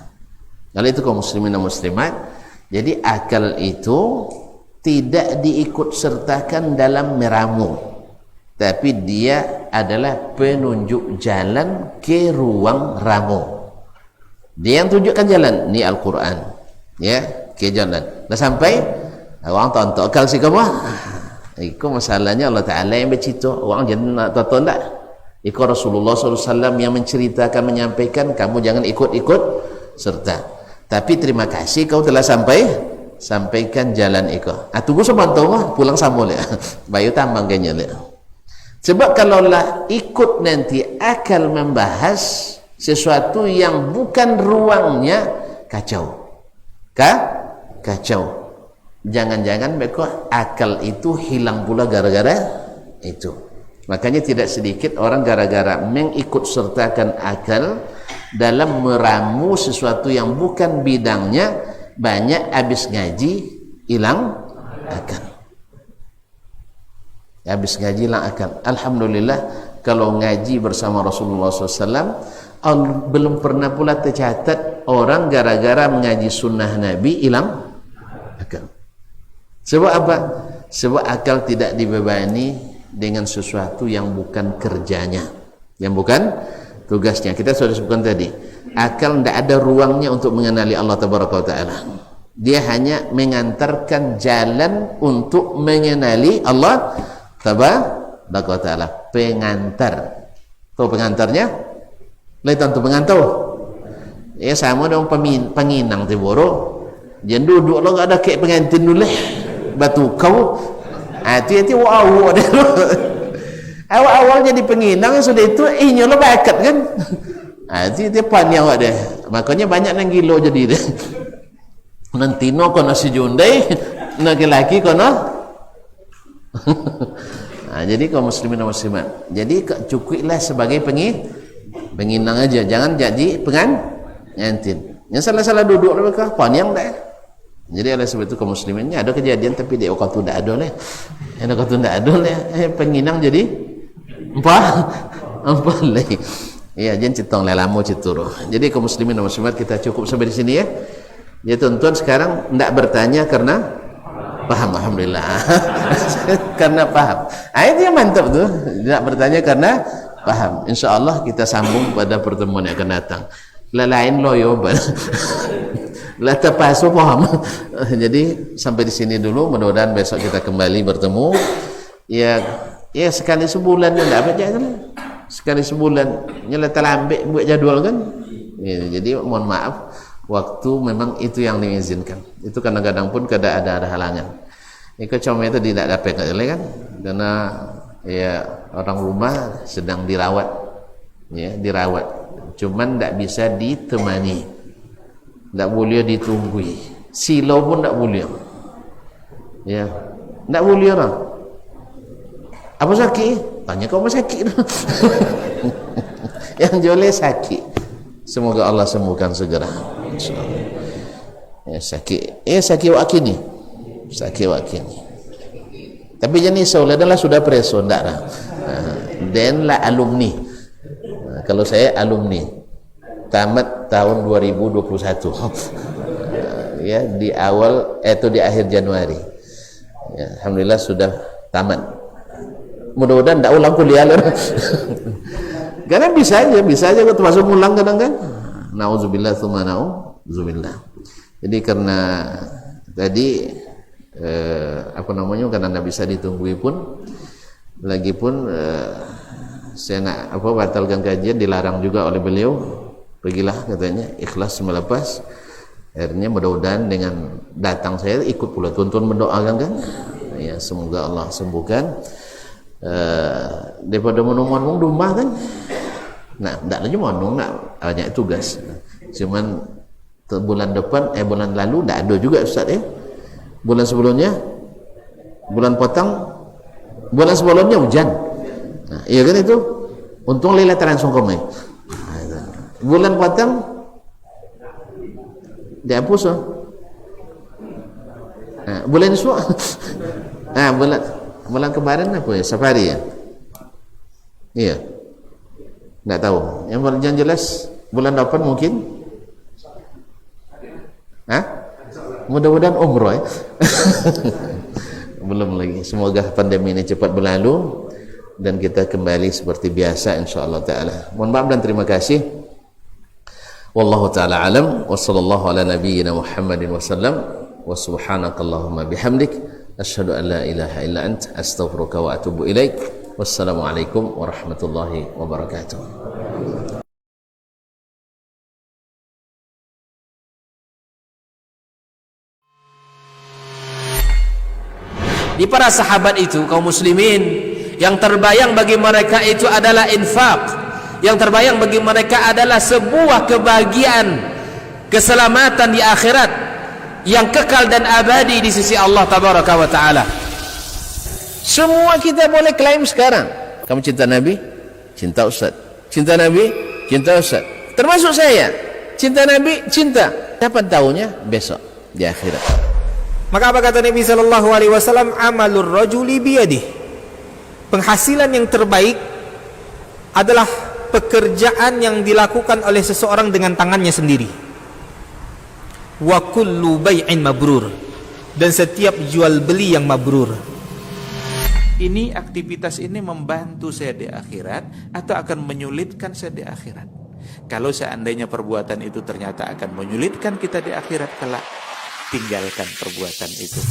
Kalau itu kaum muslimin dan muslimat, jadi akal itu tidak diikut sertakan dalam meramu, tapi dia adalah penunjuk jalan ke ruang ramu. Dia yang tunjukkan jalan, ni Al-Quran, ya, ke jalan. Dah sampai, orang tonton akal si kamu. Itu masalahnya Allah Ta'ala yang bercerita, orang jangan nak tonton tak. Itu Rasulullah SAW yang menceritakan, menyampaikan, kamu jangan ikut-ikut serta. Tapi terima kasih kau telah sampaikan jalan itu. Tunggu sebentar mah pulang sambung ya. Bayu tambang kayaknya le. Sebab kalaulah ikut nanti akal membahas sesuatu yang bukan ruangnya, kacau. Kacau. Jangan-jangan mereka akal itu hilang pula gara-gara itu. Makanya tidak sedikit orang gara-gara mengikut sertakan akal dalam meramu sesuatu yang bukan bidangnya, banyak habis ngaji hilang akal. Habis ngaji hilang akal. Alhamdulillah kalau ngaji bersama Rasulullah SAW belum pernah pula tercatat orang gara-gara mengaji sunnah Nabi hilang akal. Sebab apa? Sebab akal tidak dibebani dengan sesuatu yang bukan kerjanya, yang bukan tugasnya. Kita sudah sebutkan tadi, akal tidak ada ruangnya untuk mengenali Allah Taala. Dia hanya mengantarkan jalan untuk mengenali Allah Taala. Pengantar. Tahu pengantarnya? Lihat tu pengantar. Ya sama dengan penginang tiboro. Jangan duduk lo ada kayak pengantin dulu. Batu kau. Hati-hati wow dia. Awal-awal jadi penginang sudah itu nyolo bakat kan. Hati-hati panjang awak dia. Makanya banyak yang gilo jadi dia. Nanti no kono si jundai, laki-laki kono. Jadi kaum muslimin dan muslimat. Jadi cukuplah sebagai penginang aja, jangan jadi pengantin. Yang salah-salah duduk mereka panjang dah. Jadi oleh sebab itu kaum musliminnya ada kejadian tapi dia waktu tu ndak ada leh. Ada waktu ndak ada leh. Penginang jadi empat leh. Ya, jangan citong lah lama cituro. Jadi kaum muslimin dan muslimat kita cukup sampai di sini ya. Ya tuan-tuan sekarang ndak bertanya karena paham, alhamdulillah. Karena paham. Itu yang mantap tuh. Ndak bertanya karena paham. Insyaallah kita sambung pada pertemuan yang akan datang. Lain loyo lah terpasu paham. Jadi sampai di sini dulu, mudah-mudahan besok kita kembali bertemu. Ya sekali sebulan ya enggak baca kan. Sekali sebulan nyala terlambat buat jadual kan. Ya, jadi mohon maaf, waktu memang itu yang diizinkan. Itu kadang-kadang pun ada halangan. Itu cuma itu tidak dapat kan, karena ya orang rumah sedang dirawat. Ya, dirawat. Cuman tidak bisa ditemani. Tak boleh ditunggui, silau pun tak boleh. Ya, tak boleh orang. Apa sakit? Tanya kau apa sakit? Yang joleh sakit. Semoga Allah sembuhkan segera. InsyaAllah. Ya sakit. Sakit waktu ni. Sakit waktu ni. Tapi jangan risau, adalah sudah preso, tak lah. Dan lah alumni. Kalau saya alumni. Tamat tahun 2021 ya, di awal di akhir Januari ya, alhamdulillah sudah tamat. Mudah-mudahan tidak ulang kuliah karena bisa aja termasuk ulang kadang kan. Nauzubillah tsumma nauzubillah. Jadi karena tadi karena tidak bisa ditunggu pun lagipun saya nak batalkan kajian, dilarang juga oleh beliau. Pergilah katanya, ikhlas melepas. Akhirnya mudah-mudahan dengan datang saya ikut pula tuan-tuan mendoakan kan. Ya, semoga Allah sembuhkan. Daripada menunggu rumah kan. Nah, tidak lagi menunggu, nak banyak tugas. Cuman bulan depan, bulan lalu tidak ada juga Ustaz ya. Bulan sebelumnya, bulan potong, bulan sebelumnya hujan. Nah, iya kan itu. Untung Lailatul Qadar. Bulan potong dihapus Bulan semua. Bulan kemarin apa ya? Safari ya? Iya. Enggak tahu. Yang jelas bulan depan mungkin. Mudah-mudahan umroh ya. Belum lagi. Semoga pandemi ini cepat berlalu dan kita kembali seperti biasa insyaallah taala. Mohon maaf dan terima kasih. Wallahu taala alam wa sallallahu ala nabiyyina Muhammadin wasallam wa subhanakallahumma bihamdik asyhadu an la ilaha illa ant astaghfiruka wa atubu ilaik. Wassalamualaikum warahmatullahi wabarakatuh. Di para sahabat itu, kaum muslimin, yang terbayang bagi mereka itu adalah infak, yang terbayang bagi mereka adalah sebuah kebahagiaan, keselamatan di akhirat yang kekal dan abadi di sisi Allah tabaraka wa taala. Semua kita boleh klaim sekarang. Kamu cinta Nabi? Cinta Ustaz. Cinta Nabi? Cinta Ustaz. Termasuk saya. Cinta Nabi? Cinta. Kapan tahunya? Besok di akhirat. Maka apa kata Nabi sallallahu alaihi wasallam? Amalur rajuli biyadih. Penghasilan yang terbaik adalah pekerjaan yang dilakukan oleh seseorang dengan tangannya sendiri. Wa kullu bai'in mabrur. Dan setiap jual beli yang mabrur. Ini aktivitas ini membantu saya di akhirat atau akan menyulitkan saya di akhirat? Kalau seandainya perbuatan itu ternyata akan menyulitkan kita di akhirat kelak, tinggalkan perbuatan itu.